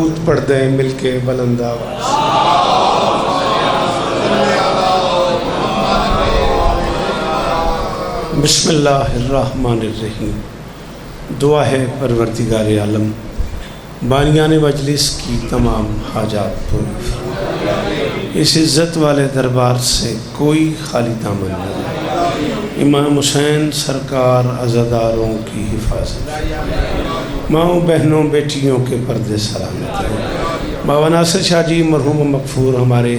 दरूद पढ़ दें मिलके बुलंद आवाज़। बिस्मिल्लाहिर्रहमानिर्रहीम। दुआ है परवरदिगार आलम बानियाने मजलिस की तमाम हाजात पूरी, इस इज़्ज़त वाले दरबार से कोई खाली दामन न रहे। इमाम हुसैन सरकार अज़ादारों की हिफाजत, माओ बहनों बेटियों के पर्दे सलामत रहे। बाबा नासिर शाह जी मरहूम मगफूर हमारे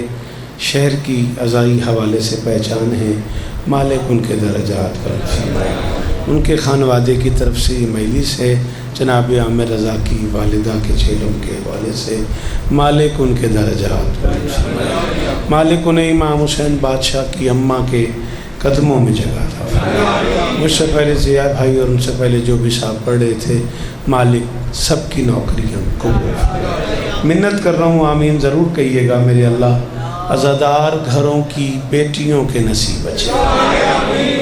शहर की अज़ाई हवाले से पहचान है। मालिक उनके दरजात पर फरमाए। उनके खानवादे की तरफ से ये मजलिस है। जनाब आमिर रज़ा की वालिदा के चेलों के हवाले से मालिक उनके दरजात पर फरमाए। मालिक उन्हें इमाम हुसैन बादशाह की अम्मा के कदमों में जगह था। मुझसे पहले ज़िया भाई और उनसे पहले जो भी साहब पढ़ रहे थे, मालिक सबकी नौकरियों को मिन्नत कर रहा हूँ, आमीन ज़रूर कहिएगा मेरे अल्लाह। अज़ादार घरों की बेटियों के नसीब अच्छे,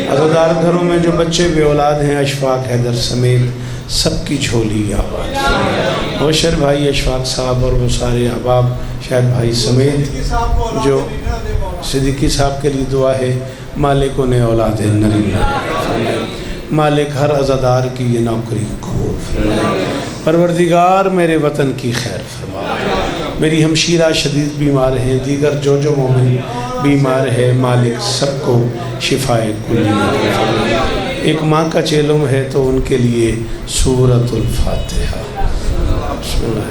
अज़ादार घरों में जो बच्चे बे औलाद हैं, अशफाक हैदर समेत सबकी झोली आबाद। होशर भाई अशफाक साहब और वो सारे अहबाब शायद भाई समेत जो सिद्दीकी साहब के लिए दुआ है। मालिक उन्हें औलाद नरीना, मालिक हर अज़ादार की ये नौकरी कबूल फरमाए। परवरदिगार मेरे वतन की खैर फरमाए। मेरी हमशीरा शदीद बीमार हैं, दीगर जो मोमिन बीमार है, मालिक सबको शिफाए कुल्ली फरमाए। एक माँ का चेलम है तो उनके लिए सूरतुल फातिहा। बिस्मिल्लाह।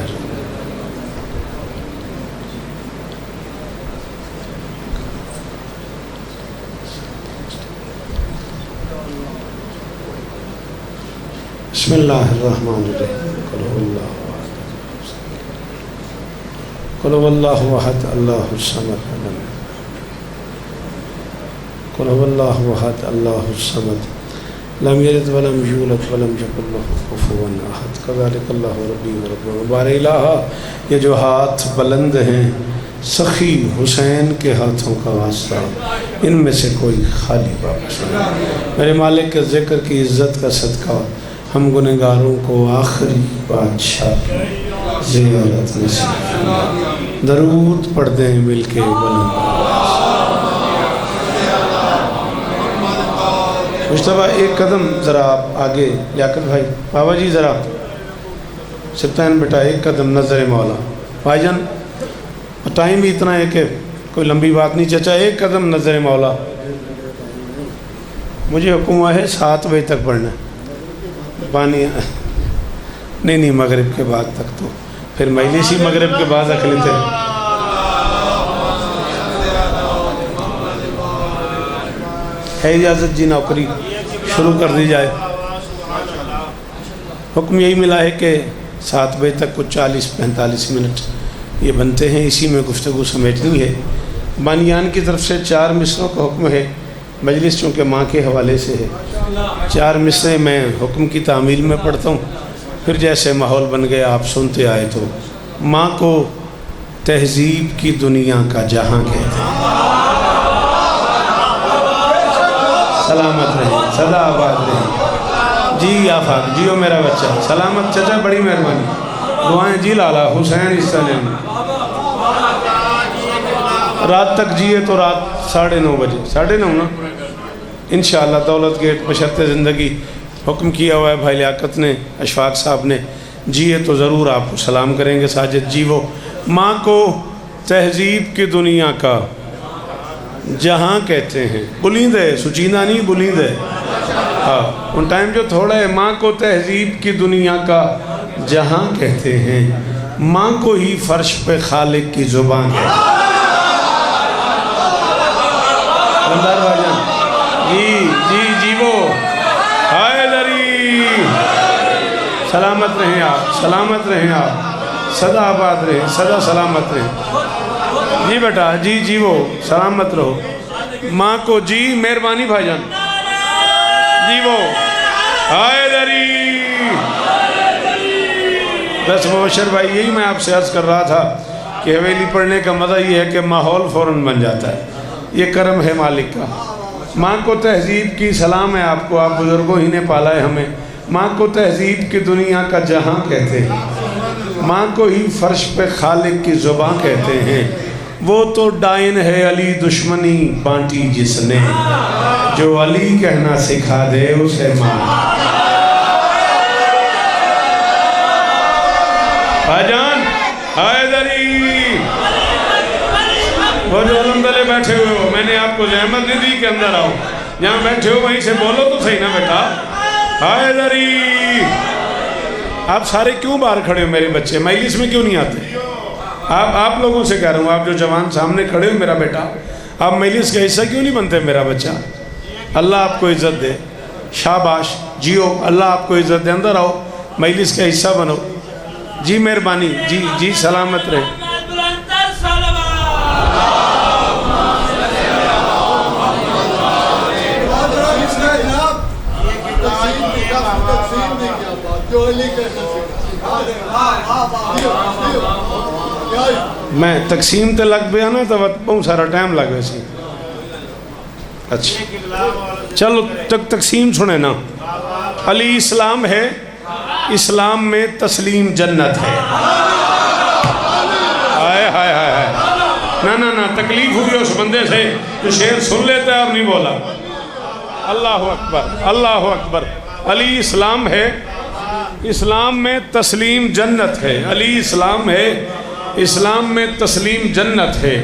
बिस्मिल्लाहिर्रहमानिर्रहीम। कुल हुवल्लाहु अहद अल्लाहुस समद कुल हुवल्लाहु अहद अल्लाहुस समद लम यलिद वलम यूलद वलम यकुल लहू कुफुवन अहद। कज़ालिकल्लाहु रब्बी व रब्बुकुम। बारे इलाहा, ये जो हाथ बुलंद हैं सखी हुसैन के हाथों का वास्ता, इनमें से कोई खाली वापस नहीं। मेरे मालिक के ज़िक्र की इज़्ज़त का सदका हम गुनहगारों को आखिरी बादशाह की ज़ियारत नसीब फरमाए। दरूद पढ़ दें मिलके बुलंद आवाज़। मुश्तबा एक कदम ज़रा आप आगे, लियाकत भाई बाबा जी ज़रा सिप्तान बेटा एक कदम नज़र मौला भाईजान। टाइम भी इतना है कि कोई लंबी बात नहीं चाचा, एक कदम नज़र मौला। मुझे हुक्म हुआ है 7 बजे तक पढ़ना पानी नहीं मगरिब के बाद तक, तो फिर मजलिस ही मगरिब के बाद रख लेते हैं। है इजाज़त जी, नौकरी शुरू कर दी जाए। हुक्म यही मिला है कि 7 बजे तक कुछ 40-45 मिनट ये बनते हैं, इसी में गुफ्तगू समेटनी है। बानियान की तरफ से 4 मिसरों का हुक्म है। मजलिस चूँकि माँ के हवाले से है, 4 मिसरे मैं हुक्म की तामील में पढ़ता हूँ, फिर जैसे माहौल बन गया आप सुनते आए। तो माँ को तहज़ीब की दुनिया का जहाँ कहते हैं। सलामत रहे, सदा आबाद रहे। जी आफाक जियो मेरा बच्चा, सलामत चाचा, बड़ी मेहरबानी। दुआएं जी लाला हुसैन हिस्सा लेना। रात तक जिए तो रात 9:30 बजे, 9:30 ना इंशाअल्लाह दौलत गेट बशर्ते ज़िंदगी। हुक्म किया हुआ है भाई लियाकत ने, अशफाक साहब ने, जिए तो ज़रूर आपको सलाम करेंगे। साजिद जी वो माँ को तहज़ीब की दुनिया का जहाँ कहते हैं। बुलंद है, सुचीना नहीं बुलंद है। हाँ, उन टाइम जो थोड़ा है। माँ को तहज़ीब की दुनिया का जहाँ कहते हैं, माँ को ही फ़र्श पे खालिक की ज़ुबान है। जी वो हैदरी, सलामत रहें आप, सलामत रहें आप, सदा आबाद रहें, सदा सलामत रहें। जी बेटा जी वो सलामत रहो। माँ को जी मेहरबानी भाईजान, जी वो हैदरी। बस मुबशर भाई, यही मैं आपसे अर्ज़ कर रहा था कि हवेली पढ़ने का मज़ा ये है कि माहौल फ़ौरन बन जाता है। ये करम है मालिक का। माँ को तहज़ीब की सलाम है आपको, आप बुज़ुर्गों ही ने पाला है हमें। माँ को तहज़ीब की दुनिया का जहाँ कहते हैं। माँ को ही फर्श पे खालिक की जुबान कहते हैं। वो तो डायन है अली दुश्मनी बांटी जिसने, जो अली कहना सिखा दे उसे माँ। भाईजान हैदरी, वो जो अलमदले बैठे हुए हो, मैंने आपको जहमत नहीं दी कि अंदर आओ, जहाँ बैठे हो वहीं से बोलो तो सही ना बेटा। हैदरी, आप सारे क्यों बाहर खड़े हो मेरे बच्चे, मजलिस में क्यों नहीं आते? आप लोगों से कह रहा हूँ, आप जो जवान सामने खड़े हो मेरा बेटा, आप मजलिस का हिस्सा क्यों नहीं बनते मेरा बच्चा? अल्लाह आपको इज़्ज़त दे, शाबाश, जियो, अल्लाह आपको इज़्ज़त दे, अंदर आओ, मजलिस का हिस्सा बनो। जी मेहरबानी, जी जी, सलामत रहे। मैं तकसीम ते लग गया ना तो बहुत सारा टाइम लग गया। अच्छा चलो तकसीम सुने ना। अली इस्लाम है, इस्लाम में तस्लीम जन्नत है। हाय हाय हाय हाय, ना ना ना, तकलीफ हुई उस बंदे से तो शेर सुन लेता है और नहीं बोला। अल्लाह अकबर, अल्लाह अकबर। अली इस्लाम है, इस्लाम में तस्लीम जन्नत है। अली इस्लाम है, इस्लाम में तस्लीम जन्नत है।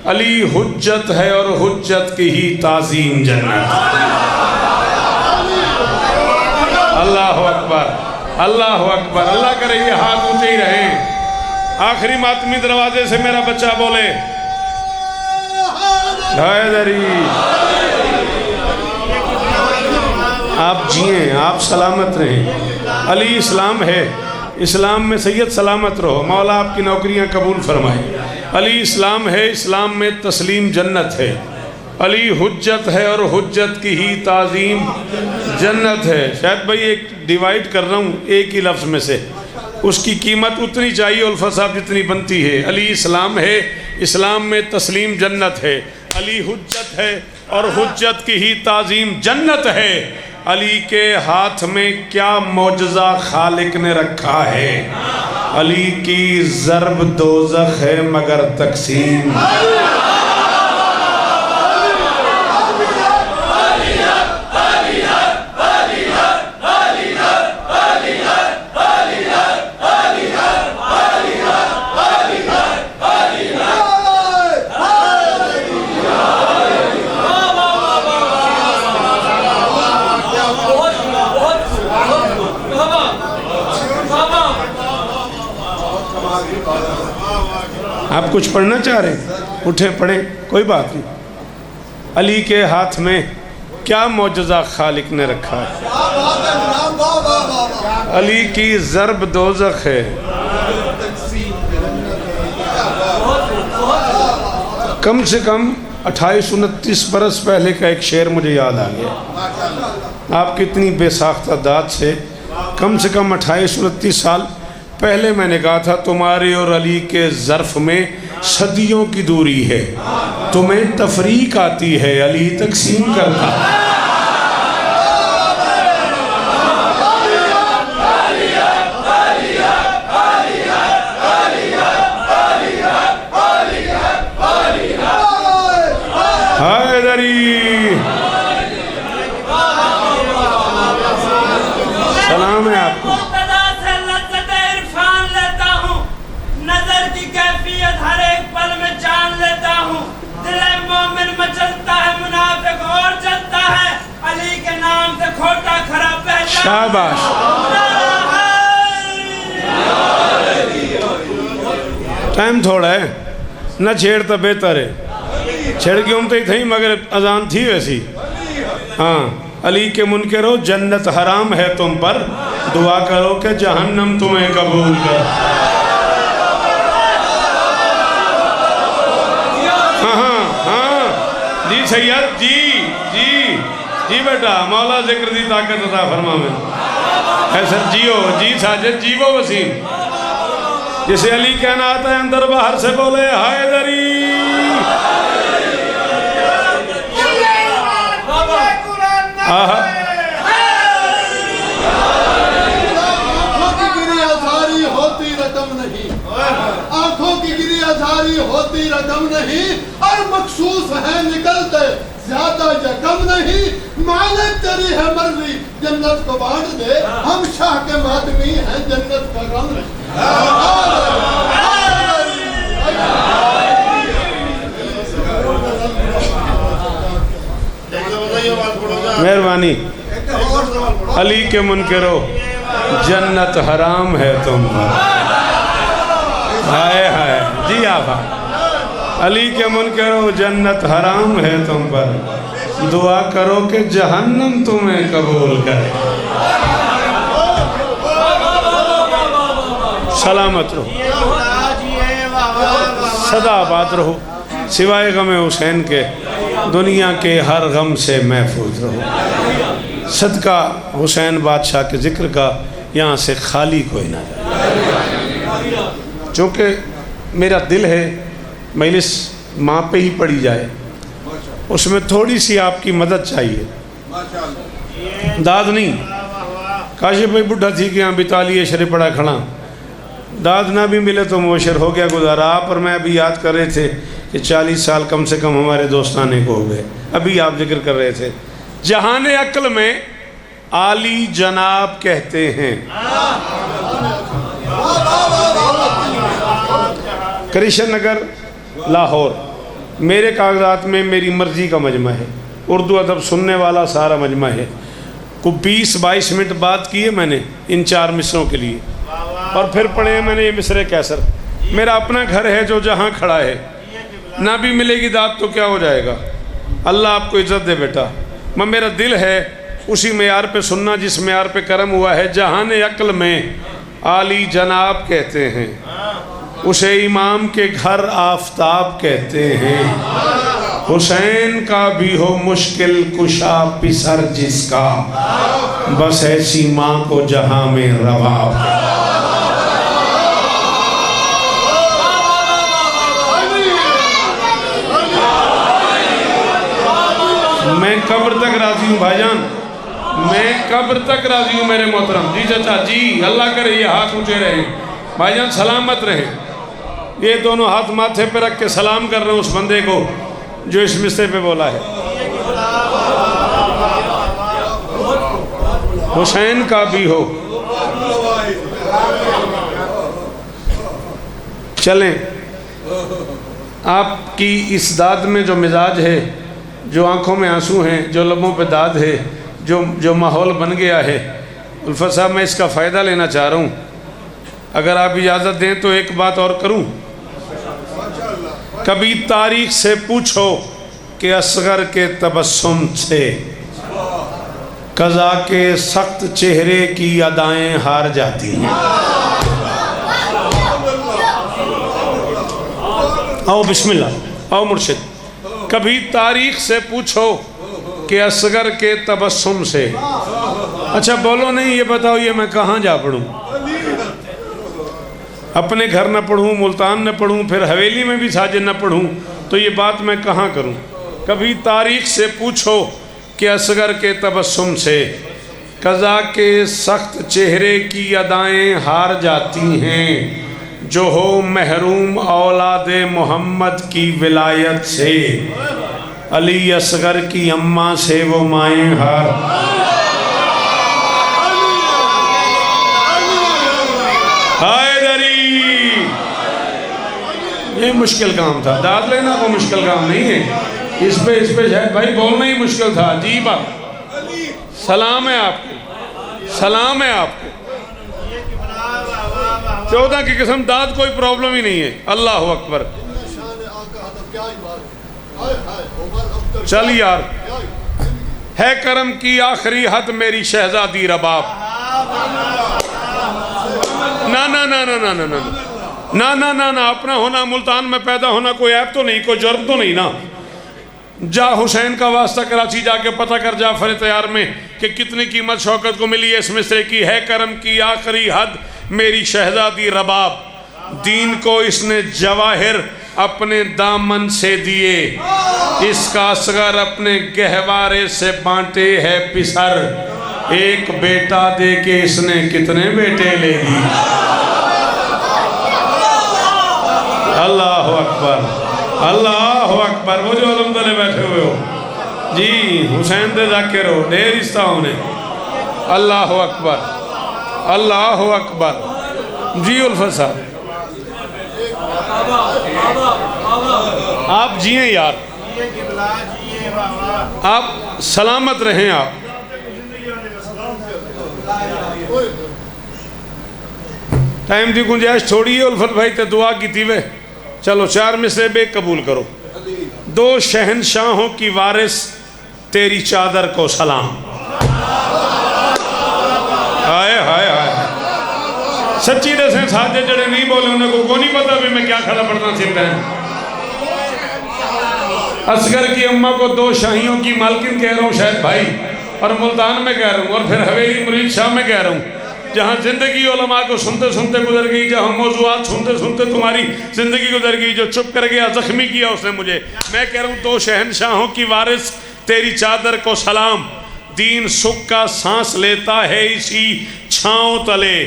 अली हुज्जत है और हुज्जत की ही ताज़ीम जन्नत। अल्लाह अकबर, अल्लाह अकबर। अल्लाह करे ये हाथ ऊंचे ही रहे। आखिरी मातमी दरवाजे से मेरा बच्चा बोले हैदरी। आप जिए, आप सलामत रहें। अली इस्लाम है, इस्लाम में सैयद सलामत रहो, मौला आपकी नौकरियां कबूल फरमाए। अली इस्लाम है, इस्लाम में तस्लीम जन्नत है। अली हुज्जत है और हुज्जत की ही ताज़ीम जन्नत है। शायद भाई एक डिवाइड कर रहा हूँ एक ही लफ्ज़ में से, उसकी कीमत उतनी चाहिए उल्फा साहब जितनी बनती है। अली इस्लाम है, इस्लाम में तस्लीम जन्नत है। अली हुज्जत है और हुज्जत की ही ताज़ीम जन्नत है। अली के हाथ में क्या मौजज़ा खालिक ने रखा है। अली की ज़र्ब दोज़ख है मगर तकसीम। आप कुछ पढ़ना चाह रहे हैं, उठे पढ़े, कोई बात नहीं। अली के हाथ में क्या मौजज़ा खालिक ने रखा है। अली की ज़र्ब दोज़ख है। कम से कम 28-29 बरस पहले का एक शेर मुझे याद आ गया। आप कितनी बेसाख्ता दात से, कम से कम 28-29 साल पहले मैंने कहा था तुम्हारे और अली के ज़र्फ़ में सदियों की दूरी है, तुम्हें तफरीक आती है, अली तकसीम करता। हैदरी, सलाम है आपको। शाबाश। टाइम थोड़ा है न छेड़ तो बेहतर है। छेड़ के उमते ही थी मगर अजान थी वैसी। हाँ, अली के मुनकरो जन्नत हराम है तुम पर, दुआ करो कि जहन्नम तुम्हें कबूल कर। हाँ हाँ हाँ जी सैयद जी जी जी बेटा, मौला जिक्र दी ताकत अता फरमा में ऐसा जियो जी साजिद जीवो वसीम। जिसे अली कहना आता है अंदर बाहर से बोले हैदरी। होती रकम नहीं सारी होती रकम नहीं और मखसूस है निकलते ज्यादा या कम नहीं। मालिक तेरी है मर्जी जन्नत को बांट दे, हम शाह के मातमी हैं जन्नत का गम नहीं। मेहरबानी। अली के मुनकरो जन्नत हराम है तुम पर। हाय हाय जी आप अली के मुनकरो जन्नत हराम है तुम पर, दुआ करो कि जहन्नम तुम्हें कबूल करे। सलामत रहो, सदा आबाद रहो, सिवाय गम हुसैन के दुनिया के हर गम से महफूज रहो। सदका हुसैन बादशाह के ज़िक्र का यहाँ से खाली कोई ना जाए। चूँकि मेरा दिल है मजलिस माँ पे ही पड़ी जाए, उसमें थोड़ी सी आपकी मदद चाहिए। दाद नहीं, काशिफ भाई बुढ़ा थी कि यहाँ बितालिए शरे पड़ा खड़ा, दाद ना भी मिले तो मुबशर हो गया गुजारा। आप और मैं अभी याद कर रहे थे कि 40 साल कम से कम हमारे दोस्ताने को हो गए। अभी आप जिक्र कर रहे थे, जहाने अक्ल में आली जनाब कहते हैं। कृष्ण नगर लाहौर, मेरे कागजात में मेरी मर्जी का मजमा है, उर्दू अदब सुनने वाला सारा मजमा है। को 20-22 मिनट बात की है मैंने इन 4 मिसरों के लिए, और फिर पढ़े मैंने ये मिसरे कैसर। मेरा अपना घर है जो जहाँ खड़ा है, ना भी मिलेगी दाद तो क्या हो जाएगा। अल्लाह आपको इज़्ज़त दे बेटा। मैं मेरा दिल है उसी मेयार पे सुनना जिस मेयार पे करम हुआ है। जहाने अक्ल में आली जनाब कहते हैं, उसे इमाम के घर आफताब कहते हैं। हुसैन का भी हो मुश्किल कुशा पिसर जिसका, बस ऐसी माँ को जहां में रवाब। मैं कब्र तक राजी हूँ भाईजान, मैं कब्र तक राजी हूँ मेरे मोहतरम जी। चाचा जी अल्लाह करे ये हाथ ऊंचे रहे भाईजान, सलामत रहे। ये दोनों हाथ माथे पे रख के सलाम कर रहे हैं उस बंदे को जो इस मिसरे पे बोला है। हुसैन का भी हो। चलें, आपकी इस दाद में जो मिजाज है, जो आंखों में आंसू हैं, जो लबों पे दाद है, जो माहौल बन गया है, उल्फत साहब मैं इसका फ़ायदा लेना चाह रहा हूँ। अगर आप इजाज़त दें तो एक बात और करूँ। कभी तारीख से पूछो कि असगर के तबस्सुम से कज़ा के सख्त चेहरे की अदाएं हार जाती हैं। आओ बिस्मिल्लाह, आओ मुर्शिद। कभी तारीख से पूछो कि असगर के तबस्सुम से। अच्छा बोलो नहीं, ये बताओ ये मैं कहाँ जा पढ़ूँ? अपने घर न पढ़ूँ, मुल्तान न पढ़ूँ, फिर हवेली में भी साजिद न पढ़ूँ, तो ये बात मैं कहाँ करूँ? कभी तारीख से पूछो कि असगर के तबस्सुम से कज़ा के सख्त चेहरे की अदाएं हार जाती हैं। जो हो महरूम औलादे मोहम्मद की विलायत से, अली असगर की अम्मा से वो माएँ हार। ये मुश्किल काम था, दाद लेना को मुश्किल काम नहीं है। इस पे शायद भाई बोलना ही मुश्किल था। जी बात, सलाम है आपको, सलाम है आपको। 14 की किस्म दाद कोई प्रॉब्लम ही नहीं है। अल्लाह अकबर। चल यार, है करम की आखिरी हद मेरी शहजादी रबाब। ना ना ना ना ना ना ना ना ना ना ना, अपना होना, मुल्तान में पैदा होना कोई ऐप तो नहीं, कोई जुर्म तो नहीं ना। जा हुसैन का वास्ता कराची जाके पता कर जाफर तैयार में कि कितनी कीमत शौकत को मिली है इस मिसरे की। है करम की आखिरी हद मेरी शहजादी रबाब। दीन को इसने जवाहिर अपने दामन से दिए, इसका असगर अपने गहवारे से बांटे है पिसर। एक बेटा दे के इसने कितने बेटे ले ली। अल्लाह अल्लाह अकबर। वो जो अलमदले बैठे हुए हो जी, हुसैन दे जाकिर हो, ढेर रिश्ता होने। अल्लाह अकबर, अल्लाह अकबर। जी उल्फत साहब आप जिए यार, आप सलामत रहें। आप टाइम की गुंजाइश थोड़ी है उल्फत भाई, तो दुआ की थी वे। चलो 4 में से बे कबूल करो। 2 शहनशाहों की वारिस तेरी चादर को सलाम। हाय हाय हाय। सच्ची दसें साजे जड़े नहीं बोले उन्हें को नहीं पता भी मैं क्या खड़ा पढ़ना सिलता है। असगर की अम्मा को 2 शाहियों की मालकिन कह रहा हूँ शायद भाई, और मुल्तान में कह रहा हूँ, और फिर हवेली मुरीद शाह में कह रहा हूँ, जहाँ ज़िंदगी उलमा को सुनते सुनते गुजर गई, जहाँ मौज़ूआत सुनते सुनते तुम्हारी ज़िंदगी गुजर गई, जो चुप कर गया ज़ख्मी किया उसने मुझे। मैं कह रहा हूँ 2 शहनशाहों की वारिस तेरी चादर को सलाम। दीन सुख का सांस लेता है इसी छाँव तले,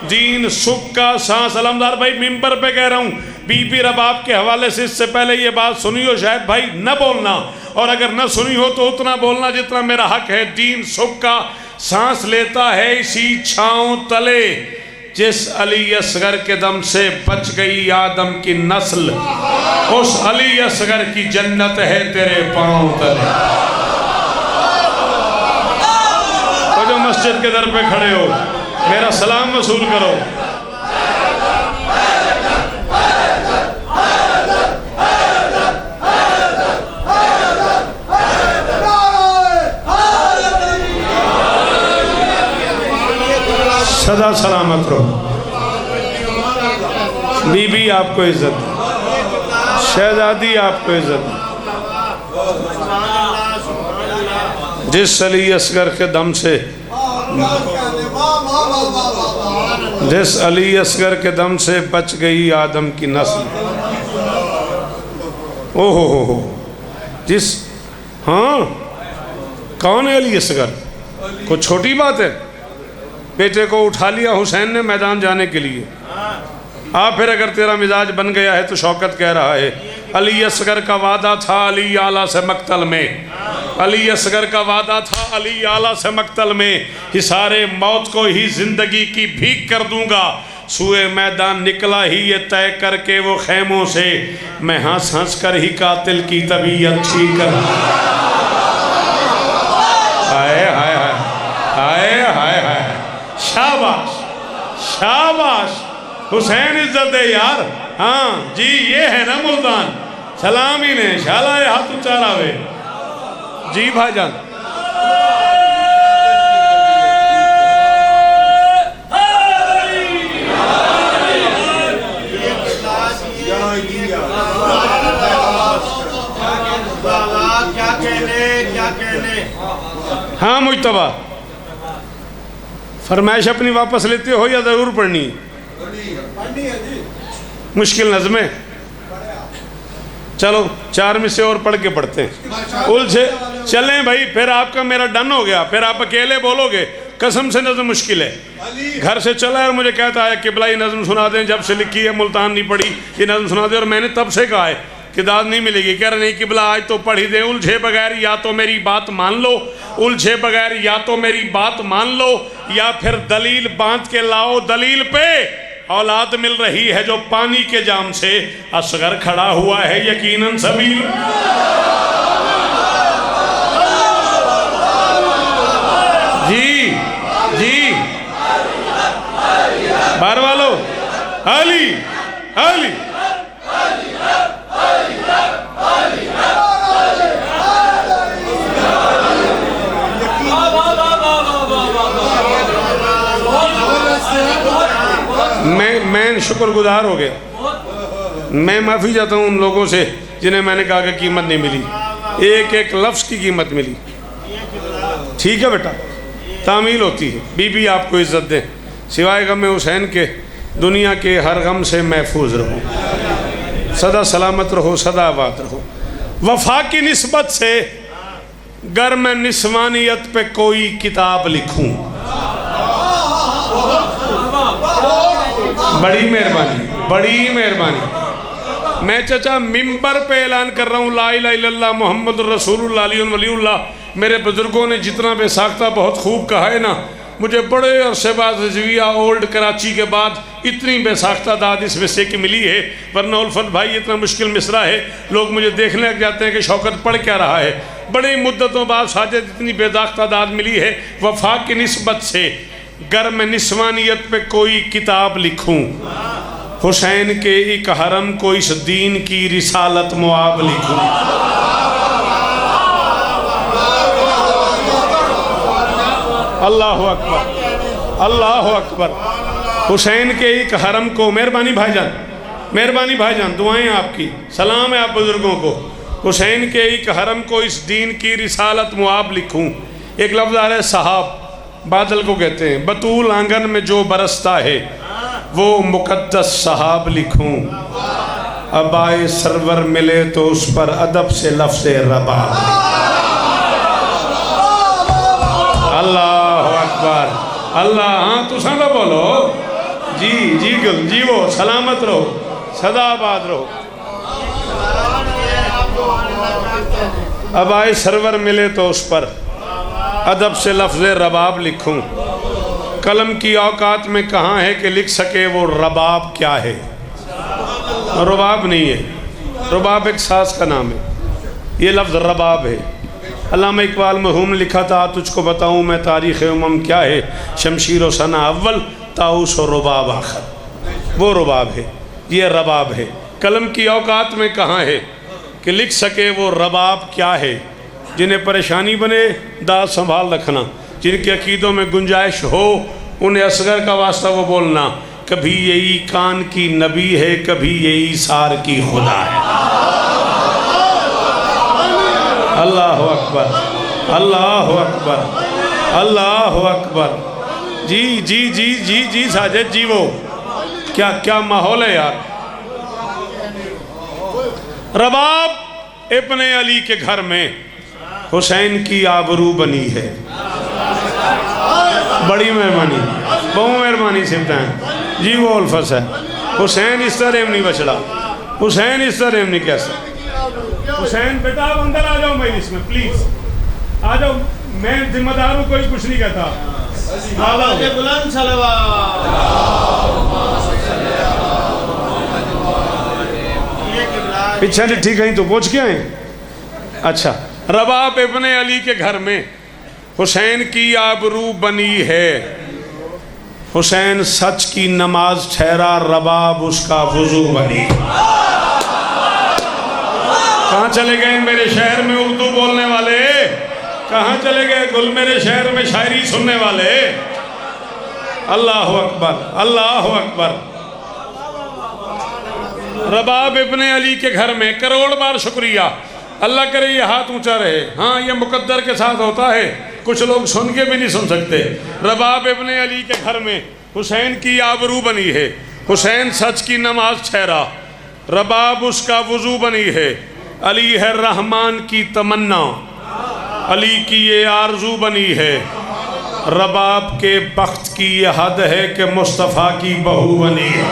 दीन सुख का सांस। अलमदार भाई मिंबर पे कह रहा हूँ, बीबी रबाब के हवाले से इससे पहले ये बात सुनी हो शायद भाई, न बोलना, और अगर न सुनी हो तो उतना बोलना जितना मेरा हक है। दीन सुख का सांस लेता है इसी छाँव तले, जिस अली असगर के दम से बच गई आदम की नस्ल, उस अली असगर की जन्नत है तेरे पाँव तले। तो जो मस्जिद के दर पे खड़े हो, मेरा सलाम वसूल करो। सदा सलामत रहो। बीबी आपको इज्जत, शहजादी आपको इज्जत। जिस अली असगर के दम से, जिस अली असगर के दम से बच गई आदम की नस्ल। ओहो हो, जिस, हाँ कौन है अली असगर? कोई छोटी बात है? बेटे को उठा लिया हुसैन ने मैदान जाने के लिए। फिर अगर तेरा मिजाज बन गया है तो शौकत कह रहा है, अली असगर का वादा था अली आला से मक्तल में, अली असगर का वादा था अली आला से मक्तल में, हिसारे मौत को ही जिंदगी की भीख कर दूंगा। सुए मैदान निकला ही ये तय करके वो खेमों से, मैं हंस हंस कर ही कातिल की तबीयत ठीक कर। हाय हाय हाय हाय हाय हाय। शाबाश शाबाश, हुसैन इज्जत है यार। हाँ जी, ये है ना मुल्तान। सलाम ही ने शाला हाथ उचारा वे जी भाईजान। हाँ मुज्तबा, फरमाइश अपनी वापस लेते हो या ज़रूर पढ़नी? मुश्किल नज़में। चलो 4 में से और पढ़ के पढ़ते हैं। उलझे चलें भाई, फिर आपका मेरा डन हो गया, फिर आप अकेले बोलोगे। कसम से नज़म मुश्किल है। घर से चला और मुझे कहता है कि बिलाई नज़म सुना दें, जब से लिखी है मुल्तान नहीं पढ़ी, ये नज़म सुना दें। और मैंने तब से कहा है कि दाद नहीं मिलेगी। कह रहे नहीं कि बिला आज तो पढ़ ही दे। उलझे बगैर या तो मेरी बात मान लो, उलझे बगैर या तो मेरी बात मान लो, या फिर दलील बांध के लाओ। दलील पे औलाद मिल रही है जो पानी के जाम से, असगर खड़ा हुआ है यकीनन सबील। जी जी बार वालों, अली अली मैं शुक्रगुजार हो गया। मैं माफ़ी चाहता हूँ उन लोगों से जिन्हें मैंने कहा कि कीमत नहीं मिली। एक एक लफ्ज़ की कीमत मिली। ठीक है बेटा, तामील होती है। बीबी आपको इज़्ज़त दें। सिवाय गम हुसैन के दुनिया के हर गम से महफूज रहो, सदा सलामत रहो, सदा आबाद रहो। वफा की निस्बत से गर मैं निस्वानियत पे कोई किताब लिखूं, बड़ी मेहरबानी, बड़ी मेहरबानी। मैं चाचा मिंबर पे ऐलान कर रहा हूँ ला इलाहा इल्लल्लाह मोहम्मद रसूलुल्लाह अली वलीउल्लाह। मेरे बुजुर्गों ने जितना बेसाख्ता बहुत खूब कहा है ना, मुझे बड़े अरसे बाद रिजविया ओल्ड कराची के बाद इतनी बेसाख्ता दाद इस मिसरे की मिली है, वरना उल्फत भाई इतना मुश्किल मिसरा है, लोग मुझे देखने लग जाते हैं कि शौकत पढ़ क्या रहा है। बड़ी मुद्दतों बाद साजिद इतनी बेसाख्ता दाद मिली है। वफा की निस्बत से गर में निस्वानियत पे कोई किताब लिखूं, हुसैन के एक हरम को इस दीन की रिसालत मुआब लिखूं। अल्लाह अकबर, अल्लाह अकबर। हुसैन के एक हरम को, मेहरबानी भाईजान दुआएं आपकी, सलाम है आप बुजुर्गों को। हुसैन के एक हरम को इस दीन की रिसालत मुआब लिखूं। एक लफ्ज़ आ रहा है सहाब, बादल को कहते हैं। बतूल आंगन में जो बरसता है वो मुकद्दस सहाब लिखूं। अबाए सरवर मिले तो उस पर अदब से लफ्ज़ रबाब। अल्लाह अकबर, अल्लाह। हाँ तुसा तो बोलो जी जी जी, वो सलामत रहो, सदाबाद रहो। अबाए सरवर मिले तो उस पर अदब से लफ्ज़ रबाब लिखूं। कलम की औकात में कहाँ है कि लिख सके वो रबाब क्या है। रबाब नहीं है, रबाब एक साज का नाम है, ये लफ्ज़ रबाब है। अल्लामा इकबाल मरहूम ने लिखा था, तुझको बताऊँ मैं तारीख़ उम्म क्या है, शमशीर व सना अव्वल ताउस और रबाब आखिर। वो रबाब है, ये रबाब है। कलम की औकात में कहाँ है कि लिख सके वो रबाब क्या है। जिन्हें परेशानी बने दाद संभाल रखना, जिनके अकीदों में गुंजाइश हो उन्हें असगर का वास्ता वो बोलना। कभी यही कान की नबी है, कभी यही सार की खुदा है। अल्लाह अकबर, अल्लाह अकबर, अल्लाह अकबर। जी जी जी जी जी साजिद जी, वो क्या क्या माहौल है यार। रबाब इब्ने अली के घर में हुसैन की आबरू बनी है। बड़ी मेहरबानी, बहुत मेहरबानी से बताएं जी। वो उल्फस है, हुसैन इस तरह नहीं बचड़ा, हुसैन इस तरह नहीं कैसा। हुसैन बेटा आप अंदर आ जाओ मजलिस में, प्लीज आ जाओ। मैं जिम्मेदार हूँ, कोई कुछ नहीं कहता। पीछे ठीक है तो पहुँच के आए। अच्छा, रबाब इब्ने अली के घर में हुसैन की आबरू बनी है। हुसैन सच की नमाज ठहरा, रबाब उसका वुजू बनी। कहाँ चले गए मेरे शहर में उर्दू बोलने वाले, कहाँ चले गए गुल मेरे शहर में शायरी सुनने वाले। अल्लाह अकबर, अल्लाह अकबर। रबाब इब्ने अली के घर में, करोड़ बार शुक्रिया, अल्लाह करे ये हाथ ऊंचा रहे। हाँ ये मुकद्दर के साथ होता है, कुछ लोग सुन के भी नहीं सुन सकते। रबाब इब्ने अली के घर में हुसैन की आबरू बनी है। हुसैन सच की नमाज ठहरा, रबाब उसका वुजू बनी है। अली है रहमान की तमन्ना, अली की ये आरजू बनी है। रबाब के बख्त की ये हद है कि मुस्तफ़ा की बहू बनी है।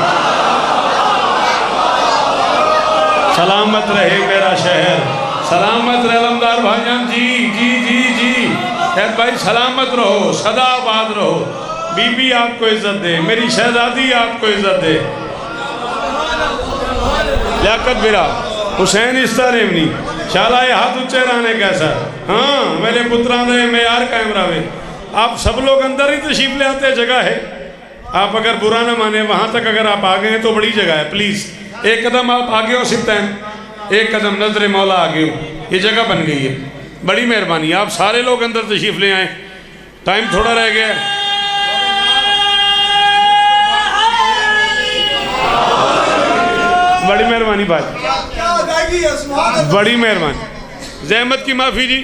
सलामत रहे मेरा शहर, सलामत रहे अलमदार भाईजान जी जी जी जी। भाई सलामत रहो, सदाबाद रहो। बीबी आपको इज्जत दे, मेरी शहजादी आपको इज्जत दे। लियाकत बिरा हुसैन इस तरह नहीं शाला ये हाथ ऊंचे रहने कैसा। हाँ मेरे पुत्रा दे मैं यार कायम रहे। आप सब लोग अंदर ही तशरीफ ले आते, जगह है। आप अगर बुरा ना माने, वहाँ तक अगर आप आ गए हैं तो बड़ी जगह है। प्लीज़ एक कदम आप आगे हो सिप्तैन, एक कदम नजर मौला आगे हो, ये जगह बन गई है। बड़ी मेहरबानी, आप सारे लोग अंदर तशरीफ ले आए, टाइम थोड़ा रह गया। बड़ी मेहरबानी भाई, बड़ी मेहरबानी, जहमत की माफ़ी जी।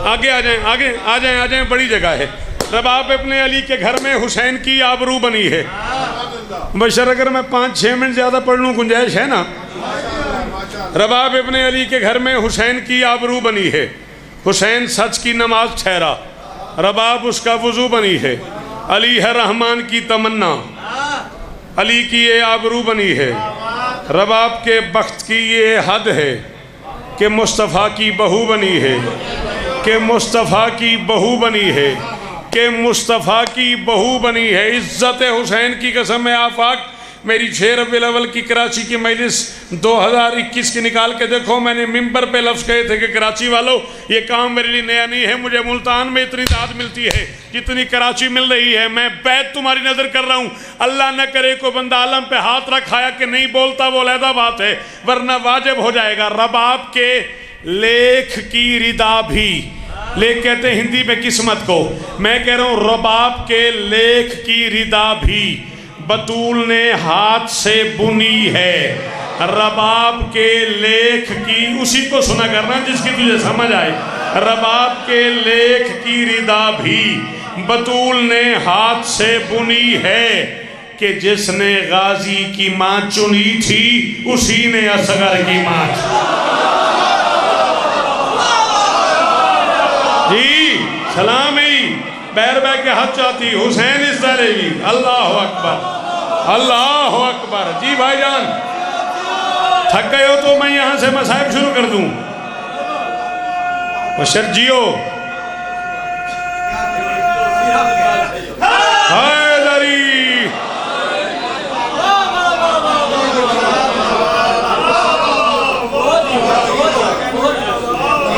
आगे आ जाएं, आगे आ जाएं, आ जाएं, बड़ी जगह है। रबाब इब्ने अली के घर में हुसैन की आबरू बनी है। बशर अगर मैं 5-6 मिनट ज़्यादा पढ़ लूँ गुंजाइश है ना। रबाब इब्ने अली के घर में हुसैन की आबरू बनी है। हुसैन सच की नमाज ठहरा, रबाब उसका वुजू बनी है। अली है रहमान की तमन्ना, अली की ये आबरू बनी है। रबाब के बख्त की ये हद है कि मुस्तफ़ा की बहू बनी है, कि मुस्तफ़ा की बहू बनी है, कि मुस्तफ़ा की बहू बनी है। इज़्ज़त हुसैन की कसम है आफाक, मेरी 6 रबीउल अव्वल की कराची की मजलिस 2021 की निकाल के देखो। मैंने मिंबर पे लफ्ज़ कहे थे कि कराची वालों ये काम मेरे लिए नया नहीं है, मुझे मुल्तान में इतनी दाद मिलती है जितनी कराची मिल रही है। मैं बैत तुम्हारी नज़र कर रहा हूँ, अल्लाह न करे कोई बंदा आलम पे हाथ रखाया कि नहीं बोलता, वो अलहदा बात है, वरना वाजिब हो जाएगा। रबाब के लेख की रिदा भी, लेख कहते हैं हिंदी में किस्मत को, मैं कह रहा हूँ रबाब के लेख की रिदा भी बतूल ने हाथ से बुनी है। रबाब के लेख की, उसी को सुना करना जिसकी तुझे समझ आए। रबाब के लेख की रिदा भी बतूल ने हाथ से बुनी है, कि जिसने गाजी की माँ चुनी थी उसी ने असगर की माँ जी सलाम ही बैर बै के हाथ चाहती हुसैन इस दरेगी। अल्लाह अकबर, अल्लाह अकबर। जी भाईजान थक गए हो तो मैं यहाँ से मसाइब शुरू कर दूँ। बशर जियो हैदरी,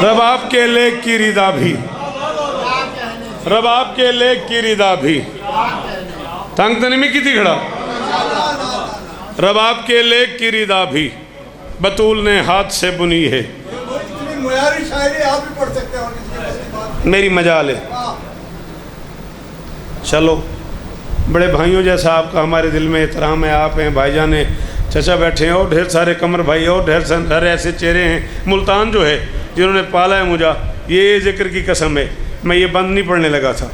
रबाब के लेख की रिदा भी, रबाब के लेख की रिदा भी तंग तनी में की थी खड़ा। रबाब के लेख की रिदा भी बतूल ने हाथ से बुनी है। शायरी आप भी पढ़ सकते हो, मेरी मजाल है। चलो बड़े भाइयों जैसा आपका हमारे दिल में एहतराम है, आप हैं भाईजान हैं, चचा बैठे हैं और ढेर सारे कमर भाई और ढेर सारे ऐसे चेहरे हैं मुल्तान जो है जिन्होंने पाला है मुझे। ये जिक्र की कसम है, मैं ये बंद नहीं पढ़ने लगा था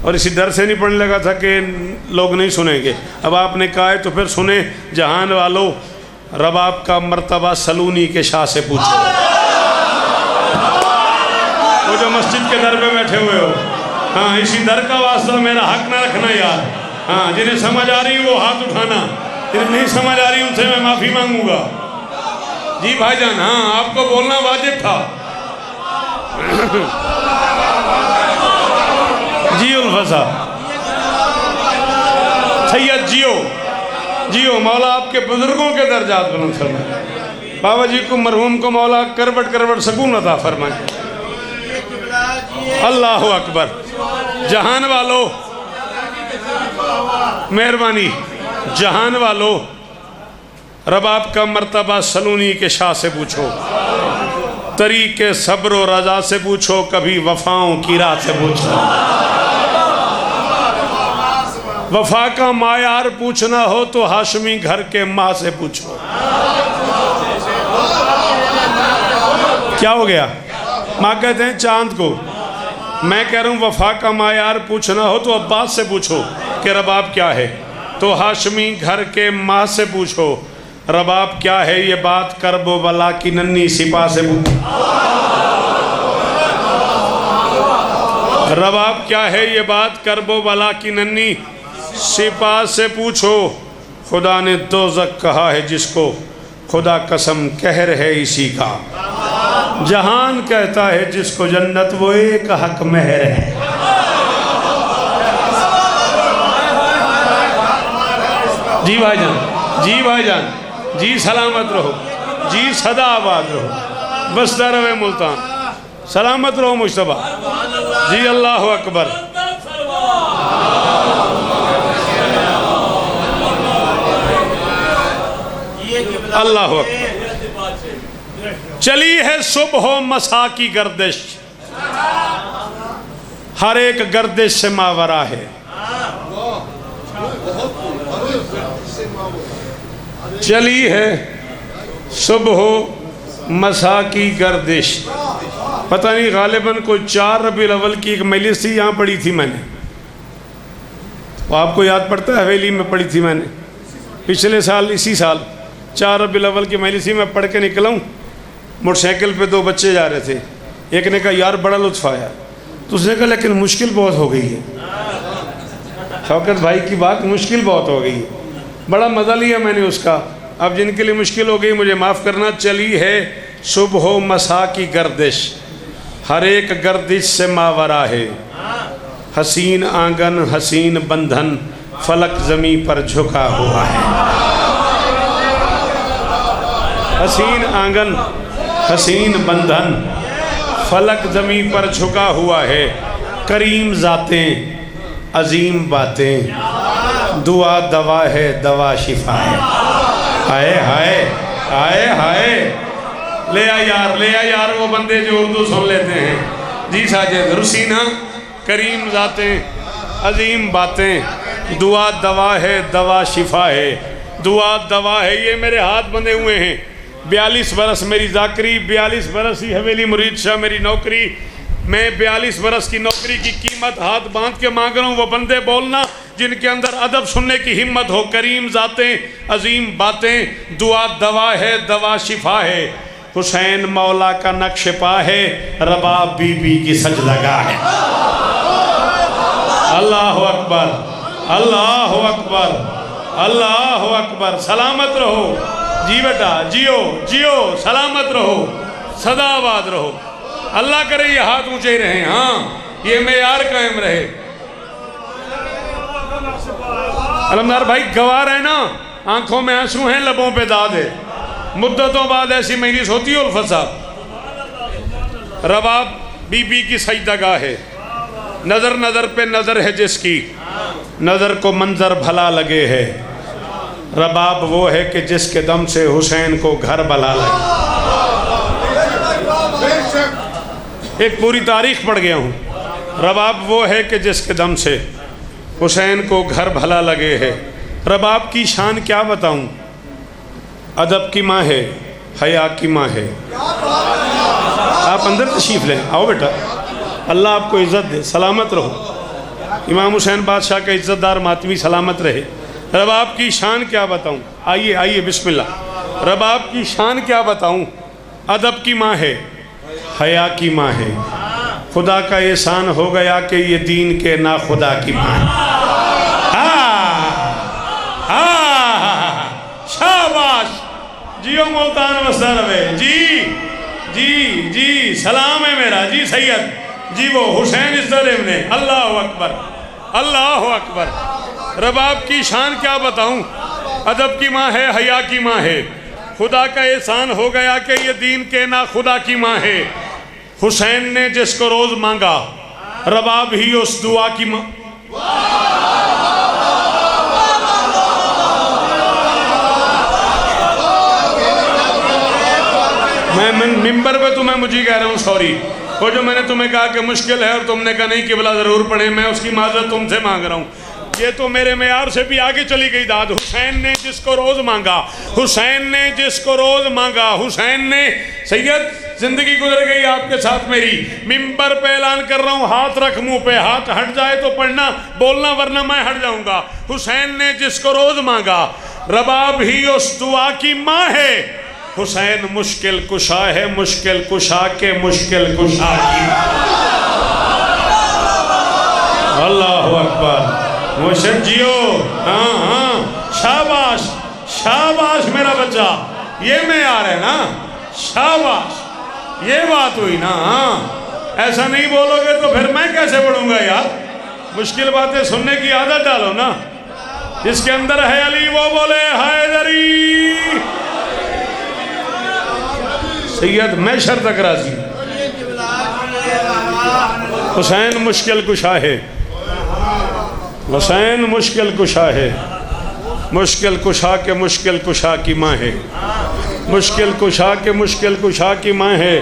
और इसी डर से नहीं पढ़ने लगा था कि लोग नहीं सुनेंगे। अब आपने कहा है तो फिर सुने। जहान वालों, रबाब का मर्तबा सलूनी के शाह से पूछो, वो जो मस्जिद के दर पे बैठे हुए हो। हाँ, इसी दर का वास्ता मेरा हक ना रखना यार। हाँ, जिन्हें समझ आ रही वो हाथ उठाना, जिन्हें नहीं समझ आ रही उनसे मैं माफ़ी मांगूंगा। जी भाईजान, हाँ आपको बोलना वाजिब था। जियो फसा सैयद, जियो जियो, मौला आपके बुजुर्गों के दर्जात बुलंद फरमाए। बाबा जी को मरहूम को मौला करवट करवट सकून अता फरमाए। अल्लाह अकबर। जहान वालों मेहरबानी, जहान वालों रबाब का मर्तबा सलूनी के शाह से पूछो, तरीके सब्र और रजा से पूछो, कभी वफाओं की राह से पूछो। वफा का मायार पूछना हो तो हाशमी घर के माँ से पूछो। क्या हो गया? माँ कहते हैं चांद को, मैं कह रहा हूँ वफा का मायार पूछना हो तो अब्बास से पूछो कि रबाब क्या है, तो हाशमी घर के माँ से पूछो रबाब क्या है। ये बात करबो बला की नन्ही सिपा से पूछो, रबाब क्या है ये बात करबो बला की नन्ही सिपा से पूछो। खुदा ने दोज़ख कहा है जिसको, खुदा कसम कहर है इसी का। जहान कहता है जिसको जन्नत, वो एक हक महर है। जी भाईजान, जी भाईजान, जी सलामत रहो, जी सदा आबाद रहो, बसदा रहे मुल्तान, सलामत रहो मुश्तबा जी। अल्लाह अकबर। अल्लाह अकबर। चली है सुबह मसा की गर्दिश, हर एक गर्दिश से मावरा है। चली है सुबह मसा की गर्दिश, पता नहीं गालिबन कोई 4 रबीउल अव्वल की एक मजलिस थी, यहाँ पढ़ी थी मैंने, वो आपको याद पड़ता है? हवेली में पढ़ी थी मैंने पिछले साल, इसी साल 4 रबीउल अव्वल की मजलिस ही मैं पढ़ के निकला हूँ। मोटरसाइकिल पे 2 बच्चे जा रहे थे, एक ने कहा यार बड़ा लुत्फ़ आया, तो उसने कहा लेकिन मुश्किल बहुत हो गई है। शौकत भाई की बात, मुश्किल बहुत हो गई है। बड़ा मज़ा लिया मैंने उसका, अब जिनके लिए मुश्किल हो गई मुझे माफ़ करना। चली है सुबह मसा की गर्दिश, हर एक गर्दिश से मावरा है। हसीन आंगन हसीन बंधन, फलक ज़मी पर झुका हुआ है। हसीन आंगन हसीन बंधन, फलक ज़मी पर झुका हुआ है। करीम ज़ातें अजीम बातें, दुआ दवा है दवा शिफा है। हाय हाय हाय हाय, ले आ यार, ले आ यार वो बंदे जो उर्दू सुन लेते हैं। जी साजिद रुसीना, करीम ज़ातें अजीम बातें, दुआ दवा है दवा शिफा है। दुआ दवा है, ये मेरे हाथ बंधे हुए हैं। 42 बरस मेरी जाकरी, 42 बरस ही हवेली मुरीद शाह मेरी नौकरी। मैं 42 बरस की नौकरी की कीमत हाथ बांध के मांग रहा हूँ। वो बंदे बोलना जिनके अंदर अदब सुनने की हिम्मत हो। करीम ज़ातें अजीम बातें, दुआ दवा है दवा शिफा है। हुसैन मौला का नक्श पा है, रबाब बीबी की सजदगाह है। अल्लाह अकबर अल्लाह अकबर अल्लाह अकबर। सलामत रहो जी बेटा, जियो जियो, सलामत रहो, सदाबाद रहो। अल्लाह करे ये हाथ ऊंचे रहे, हाँ ये मेयार कायम रहे। अलमदार भाई गवार है ना, आंखों में आंसू हैं, लबों पे दाद है। मुद्दतों बाद ऐसी मजलिस होती है उल्फत साहब। रबाब बीबी की सजदगाह है। नज़र नज़र पे नज़र है जिसकी, नज़र को मंजर भला लगे है। रबाब वो है कि जिसके दम से हुसैन को घर भला लगे। एक पूरी तारीख पढ़ गया हूँ। रबाब वो है कि जिसके दम से हुसैन को घर भला लगे है। रबाब की शान क्या बताऊँ, अदब की माँ है, हया की माँ है। आप अंदर तशरीफ़ लें, आओ बेटा, अल्लाह आपको इज़्ज़त दे, सलामत रहो। इमाम हुसैन बादशाह का इज़्ज़तदार मातमी सलामत रहे। रबाब की शान क्या बताऊँ, आइए आइए बिस्मिल्लाह। रबाब की शान क्या बताऊँ, अदब की माँ है, हया की माँ है। खुदा का एहसान हो गया कि ये दीन के ना खुदा की माँ है। शाबाश, जियो मुल्तान मस्तर रहे। जी जी जी, सलाम है मेरा जी सैयद जी, वो हुसैन इस्लाम ने। अल्लाह अकबर अल्लाह अकबर। रबाब की शान क्या बताऊँ, अदब की माँ है, हया की माँ है। खुदा का एहसान हो गया कि ये दीन के ना खुदा की माँ है। हुसैन ने जिसको रोज मांगा, रबाब ही उस दुआ की माँ। मैं मिंबर पे तुम्हें मुझे कह रहा हूँ सॉरी, वो जो मैंने तुम्हें कहा कि मुश्किल है और तुमने कहा नहीं किबला ज़रूर पढ़े, मैं उसकी माजरत तुमसे मांग रहा हूँ। ये तो मेरे मेयार से भी आगे चली गई दाद। हुसैन ने जिसको रोज़ मांगा, हुसैन ने जिसको रोज़ मांगा, हुसैन ने। सैयद जिंदगी गुजर गई आपके साथ मेरी, मिंबर पे ऐलान कर रहा हूँ, हाथ रख मुंह पे, हाथ हट जाए तो पढ़ना बोलना वरना मैं हट जाऊंगा। हुसैन ने जिसको रोज़ मांगा, रबाब ही उस दुआ की माँ है। हुसैन मुश्किल कुशा है, मुश्किल कुशा के मुश्किल कुशा की। अल्लाह अकबर। मुर्शिद जियो, हाँ हाँ, शाबाश शाबाश मेरा बच्चा, ये मेयार है ना, शाबाश, ये बात हुई ना। हाँ, ऐसा नहीं बोलोगे तो फिर मैं कैसे पढ़ूंगा यार। मुश्किल बातें सुनने की आदत डालो ना। जिसके अंदर है अली वो बोले हैदरी। सैयद मैशर तक राजी। हुसैन मुश्किल कुशा है, हुसैन मुश्किल कुशा है, मुश्किल कुशा के मुश्किल कुशा की माँ है, मुश्किल कुशा के मुश्किल कुशा की माँ है।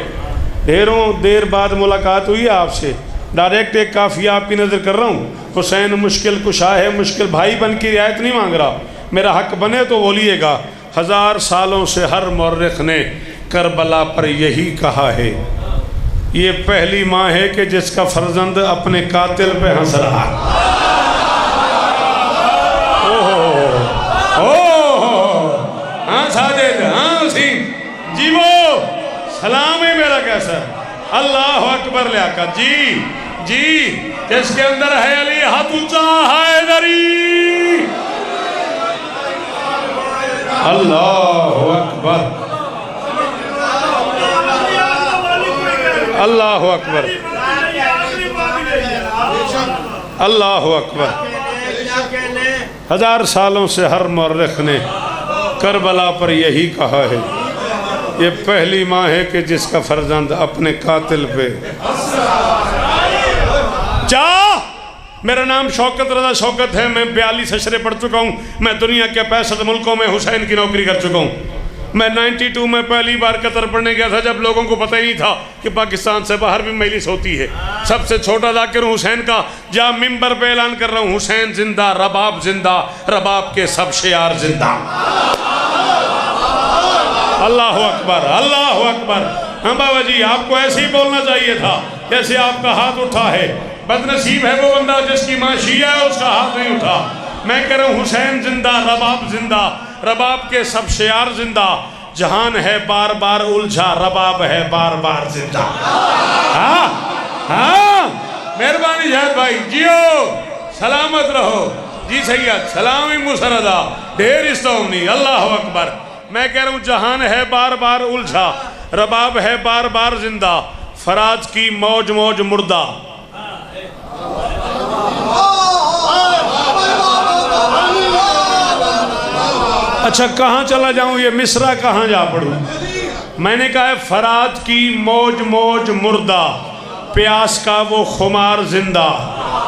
ढेरों देर बाद मुलाकात हुई है आपसे, डायरेक्ट एक काफिया आपकी नज़र कर रहा हूँ। हुसैन मुश्किल कुशा है, मुश्किल भाई बन की रियायत नहीं मांग रहा, मेरा हक बने तो बोलिएगा। 1000 सालों से हर मौर्रिख ने करबला पर यही कहा है, ये पहली माँ है कि जिसका फर्जंद अपने कातिल पे हंस रहा। हाँ साजिद, हाँ वसीम जी, वो सलाम है मेरा कैसा। अल्लाह अकबर लियाकत जी जी, जिसके अंदर है अली हाथ ऊंचा हैदरी। अल्लाहु अकबर, अल्लाहु अकबर, अल्लाहु अकबर। 1000 सालों से हर मौरख ने करबला पर यही कहा है, ये पहली माँ है कि जिसका फर्जंद अपने कातिल पे जा। मेरा नाम शौकत रजा शौकत है, मैं 42 अशरे पढ़ चुका हूँ, मैं दुनिया के 65 मुल्कों में हुसैन की नौकरी कर चुका हूँ। मैं 92 में पहली बार कतर पढ़ने गया था, जब लोगों को पता ही नहीं था कि पाकिस्तान से बाहर भी मजलिस होती है। सबसे छोटा जाकिर हूँ हुसैन का, जहाँ मिंबर पे ऐलान कर रहा हूँ, हुसैन जिंदा, रबाब जिंदा, रबाब के सब शियार जिंदा। अल्लाह अकबर, अल्लाह अकबर। हाँ बाबा जी, आपको ऐसे ही बोलना चाहिए था जैसे आपका हाथ उठा है। बदनसीब है वो बंदा जिसकी माँ शिया है, उसका हाथ नहीं उठा। मैं कह रहा हूँ हुसैन जिंदा, रबाब जिंदा, रबाब के सब शियार जिंदा। जहान है बार बार उलझा, रबाब है बार बार जिंदा। हाँ हाँ, मेहरबानी जहद भाई, जियो सलामत रहो जी सैयद, सलामी मुसरदा, ढेर इस्तोमनी। अल्लाह अकबर। मैं कह रहा हूँ जहान है बार बार उलझा, रबाब है बार बार जिंदा, फराज की मौज मौज मुर्दा। अच्छा, कहाँ चला जाऊं, ये मिसरा कहाँ जा पढ़ूं? मैंने कहा है फराज की मौज मौज मुर्दा, प्यास का वो खुमार जिंदा,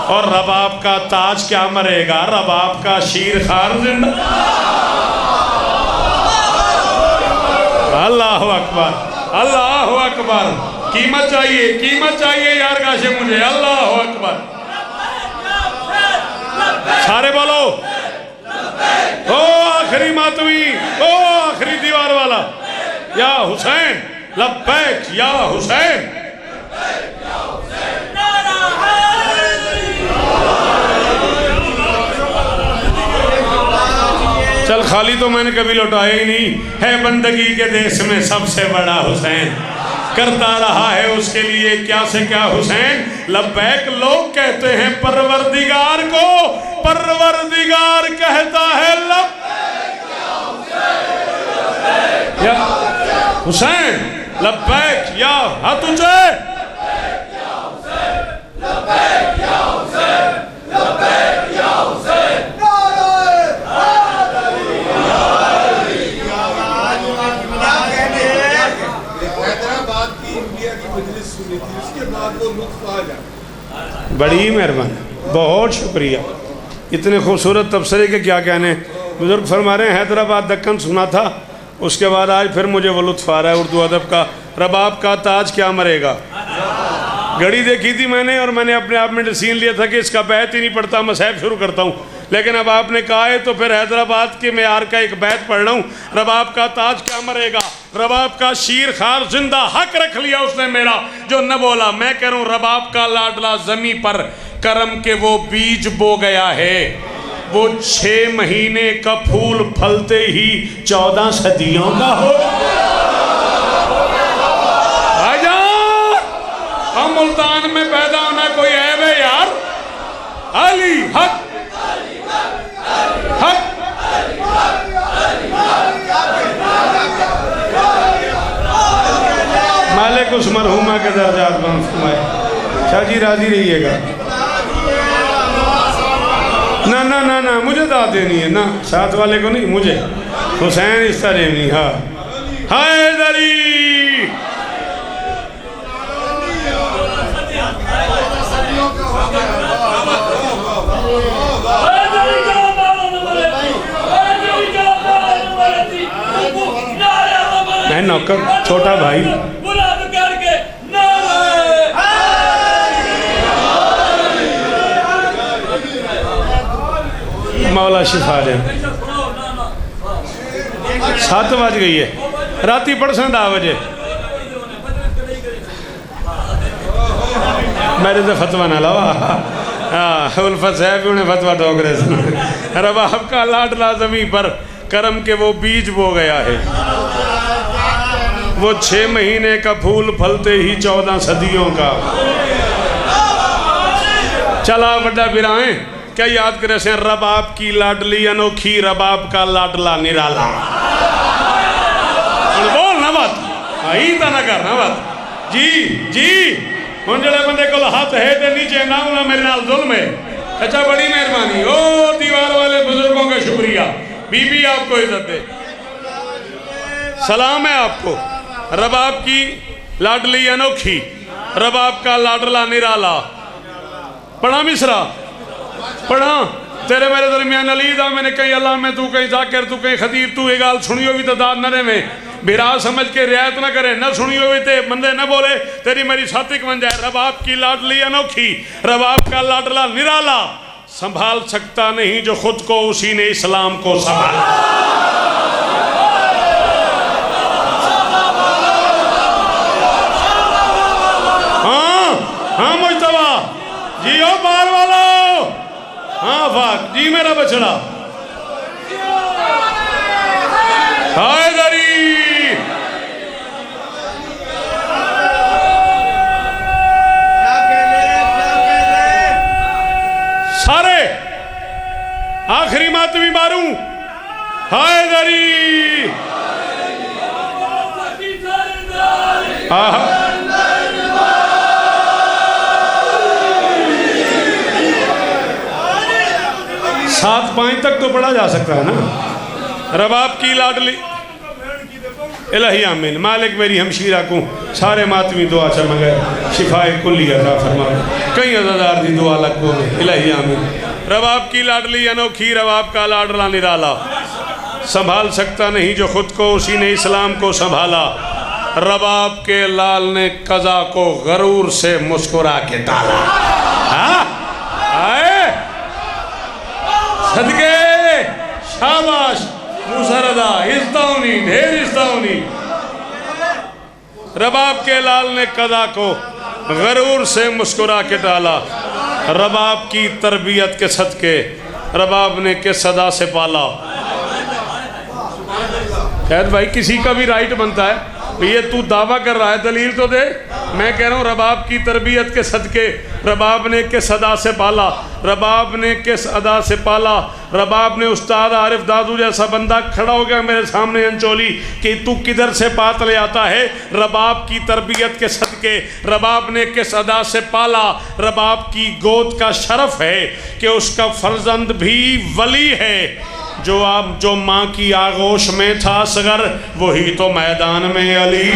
और रबाब का ताज क्या मरेगा, रबाब का शीर खार जिंदा। अल्लाह अकबर, अल्लाह अकबर। कीमत चाहिए यार काशे मुझे। अल्लाह अकबर। सारे बोलो, ओ आखिरी मातमी, ओ आखिरी दीवार वाला, या हुसैन लब्बैक या हुसैन। चल, खाली तो मैंने कभी लौटाया ही नहीं है। बंदगी के देश में सबसे बड़ा हुसैन, करता रहा है उसके लिए क्या से क्या हुसैन। लब्बैक लोग कहते हैं परवरदिगार को, परवरदिगार कहता है लब्बैक या हुसैन, लब्बैक या हाथ ऊंचे। बड़ी मेहरबानी, बहुत शुक्रिया। इतने खूबसूरत तबसरे के क्या कहने। बुजुर्ग फरमा रहे हैं हैदराबाद दक्कन सुना था, उसके बाद आज फिर मुझे वो लुत्फ़ आ रहा है उर्दू अदब का। रबाब का ताज क्या मरेगा। घड़ी देखी थी मैंने और मैंने अपने आप में डिसीजन लिया था कि इसका बैत ही नहीं पढ़ता, मैं साहब शुरू करता हूँ। लेकिन अब आपने कहा है तो फिर हैदराबाद के मेयार का एक बैत पढ़ रहा हूँ। रबाब का ताज क्या मरेगा, रबाब का शीर खार जिंदा। हक रख लिया उसने मेरा जो न बोला। मैं कह रहा हूँ रबाब का लाडला जमी पर करम के वो बीज बो गया है। वो 6 महीने का फूल फलते ही 14 सदियों का हो। भाईजान, हम मुल्तान में पैदा होना कोई ऐब है यार। अली हक हक। मालिक उस मरहुमा के दर्जात बुलंद फरमाए। शाह जी राजी रहिएगा। ना ना ना ना, मुझे दाद देनी है ना, साथ वाले को नहीं, मुझे हुसैन इस तरह नहीं। हाँ हैदरी। मैं नौकर छोटा भाई। मौला शिफा दे। 7 बज गई है, राती पढ़ 10 बजे। मेरे तो फतवा ना लवा। हाँ, उल्फत साहब उन्हें फतवा ठोकरे सुना। रबाब का लाडला ज़मीं पर करम के वो बीज बो गया है। वो 6 महीने का फूल फलते ही 14 सदियों का। चला बड़ा बिराएं क्या याद करे से रबाब की लाडली अनोखी रबाब का लाडला निराला बोल ना बात आई तो ना करना बात जी जी हम जड़े बंदे को हाथ है ते नीचे ना होना मेरे नाल जुल्म है अच्छा बड़ी मेहरबानी ओ दीवार वाले बुजुर्गों का शुक्रिया बीबी आपको इज्जत दे सलाम है आपको रबाब की लाडली अनोखी रबाब का लाडला निराला पढ़ा मिसरा पढ़ा तेरे मेरे दरमियान अली दा मैंने कहीं अल्लाह में तू कहीं जाकिर तू कहीं खतीब तू ये गाल सुनियो भी तो दाद न रहे में बिरा समझ के रियायत न करे न सुनियो भी ते बंदे न बोले तेरी मेरी सातिक बन जाए रबाब की लाडली अनोखी रबाब का लाडला निराला संभाल सकता नहीं जो खुद को उसी ने इस्लाम को संभाला हाँ मुश्तबा जी ओ बाल वाला हाँ फाक जी मेरा बछड़ा हैदरी सारे आखिरी मातमी मारूं हैदरी सात पाँच तक तो पढ़ा जा सकता है ना रबाब की लाडली इलाही आमीन मालिक मेरी हमशीरा को सारे मातमी दुआ चम गए शिफाए कुल्ली अता फरमा कई अज़ादार दी दुआ लग को इलाही आमीन रबाब की लाडली अनोखी रबाब का लाडला निराला संभाल सकता नहीं जो खुद को उसी ने इस्लाम को संभाला रबाब के लाल ने कज़ा को गरूर से मुस्कुरा के टाला आए सदके शाबाश मुसरदा इस्ताउनी ढेर इस्ताउनी रबाब के लाल ने कदा को गरूर से मुस्कुरा के डाला रबाब की तरबियत के सदके रबाब ने के सदा से पाला शायद भाई किसी का भी राइट बनता है ये तू दावा कर रहा है दलील तो दे मैं कह रहा हूँ रबाब की तरबियत के सदके रबाब ने के सदा से पाला रबाब ने के अदा से पाला रबाब ने उस्ताद आरिफ दादू जैसा बंदा खड़ा हो गया मेरे सामने अंचोली कि तू किधर से बात ले आता है रबाब की तरबियत के सदके रबाब ने के अदा से पाला रबाब की गोद का शरफ है कि उसका फर्जंद भी वली है जो माँ की आगोश में था सगर वही तो मैदान में अली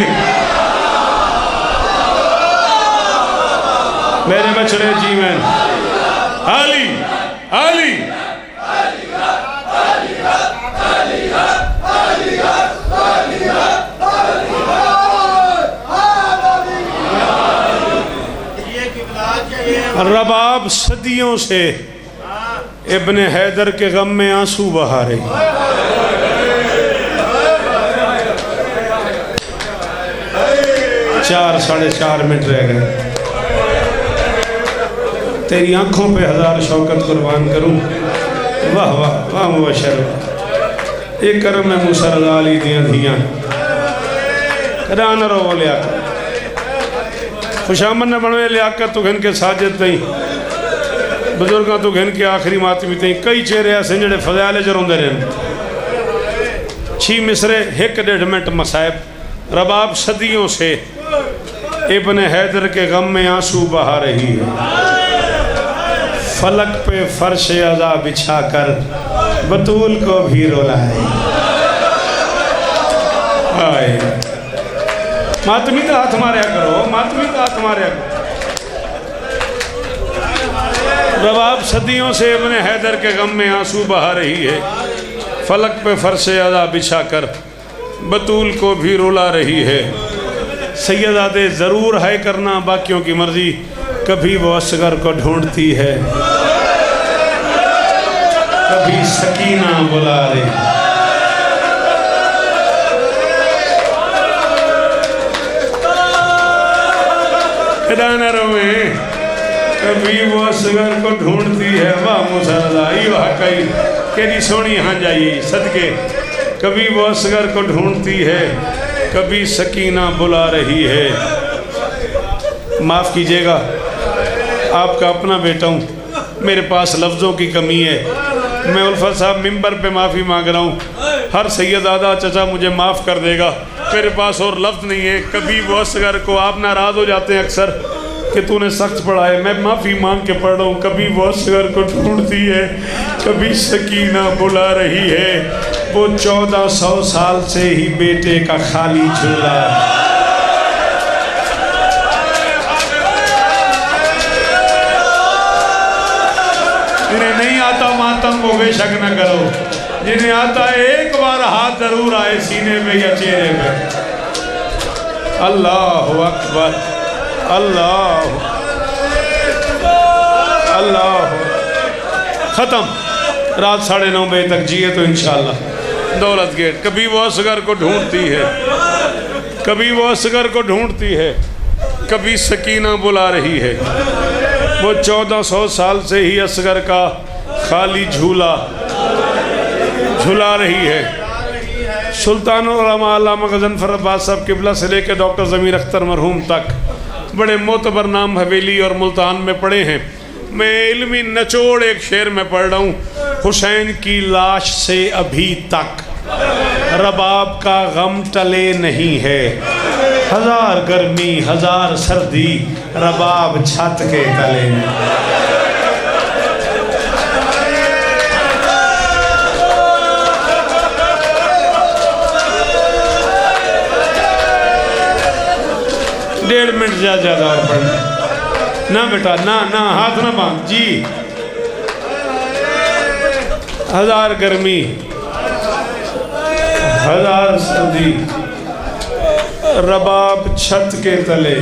मेरे बछड़े जीवन अली अली रबाब सदियों से इब्ने हैदर के गम में आंसू बहा रही चार 4.5 मिनट रह गए तेरी आंखों पे 1000 शौकत कुर्बान करूं वाह वाह वाह मुबशर एक करम में मुसरदा अली दियां धियां कदा न रो लिया खुशामन न बनवे लियाकत तो घन के साजिद नहीं बुजुर्गों तो घन के आखिरी मातमी तई कई चेहरे ऐसे जड़े फजाले च रोंदे रहे 6 मिसरे 1.5 मिनट मसाइब रबाब सदियों से इब्ने हैदर के गम में आंसू बहा रही है फलक पे फर्श अज़ा बिछा कर बतूल को भी रुलाए मातमी का हाथ मारा करो मातमी का हाथ मारा करो रबाब सदियों से इब्ने हैदर के गम में आंसू बहा रही है फलक पे फर्श अदा बिछा कर बतूल को भी रुला रही है सैयदादे ज़रूर है करना बाकियों की मर्जी कभी वो असगर को ढूंढती है कभी सकीना बुला रही में कभी वो असगर को ढूंढती है वाह मुसरदाई वाह कई केरी सोनी हाँ जाइए सदके कभी वो असगर को ढूंढती है कभी सकीना बुला रही है माफ़ कीजिएगा आपका अपना बेटा हूँ मेरे पास लफ्ज़ों की कमी है। मैं उल्फा साहब मिंबर पे माफ़ी मांग रहा हूँ। हर सैयदादा चचा मुझे माफ़ कर देगा, मेरे पास और लफ्ज़ नहीं है। कभी वो असगर को आप नाराज़ हो जाते हैं अक्सर कि तूने सख्त पढ़ा है, मैं माफ़ी मांग के पढ़ रहा हूँ। कभी वो असगर को ढूंढती है, कभी सकीना बुला रही है। वो 1400 साल से ही बेटे का खाली झूला। जिन्हें नहीं आता मातम वो बेशक न करो, जिन्हें आता है एक बार हाथ जरूर आए सीने पे या चेहरे पे। अल्लाह अकबर, अल्लाह अल्लाह। ख़त्म। रात 9:30 बजे तक जिए तो इंशाअल्लाह। दौलत गेट। कभी वो असगर को ढूंढती है, कभी वो असगर को ढूंढती है, कभी सकीना बुला रही है। वो 1400 साल से ही असगर का खाली झूला झुला रही है। सुल्तान अल्लामा गज़नफ़र अब्बास साहब किबला से लेकर डॉक्टर ज़मीर अख्तर मरहूम तक बड़े मोतबर नाम हवेली और मुल्तान में पढ़े हैं। मैं इल्मी नचोड़ एक शेर में पढ़ रहा हूँ। हुसैन की लाश से अभी तक रबाब का गम टले नहीं है। हजार गर्मी हजार सर्दी रबाब छत के तले में। डेढ़ मिनट ज़्यादा और पढ़ना ना बेटा, ना ना हाथ ना बांध जी। हजार गर्मी हजार सर्दी रबाब छत के तले।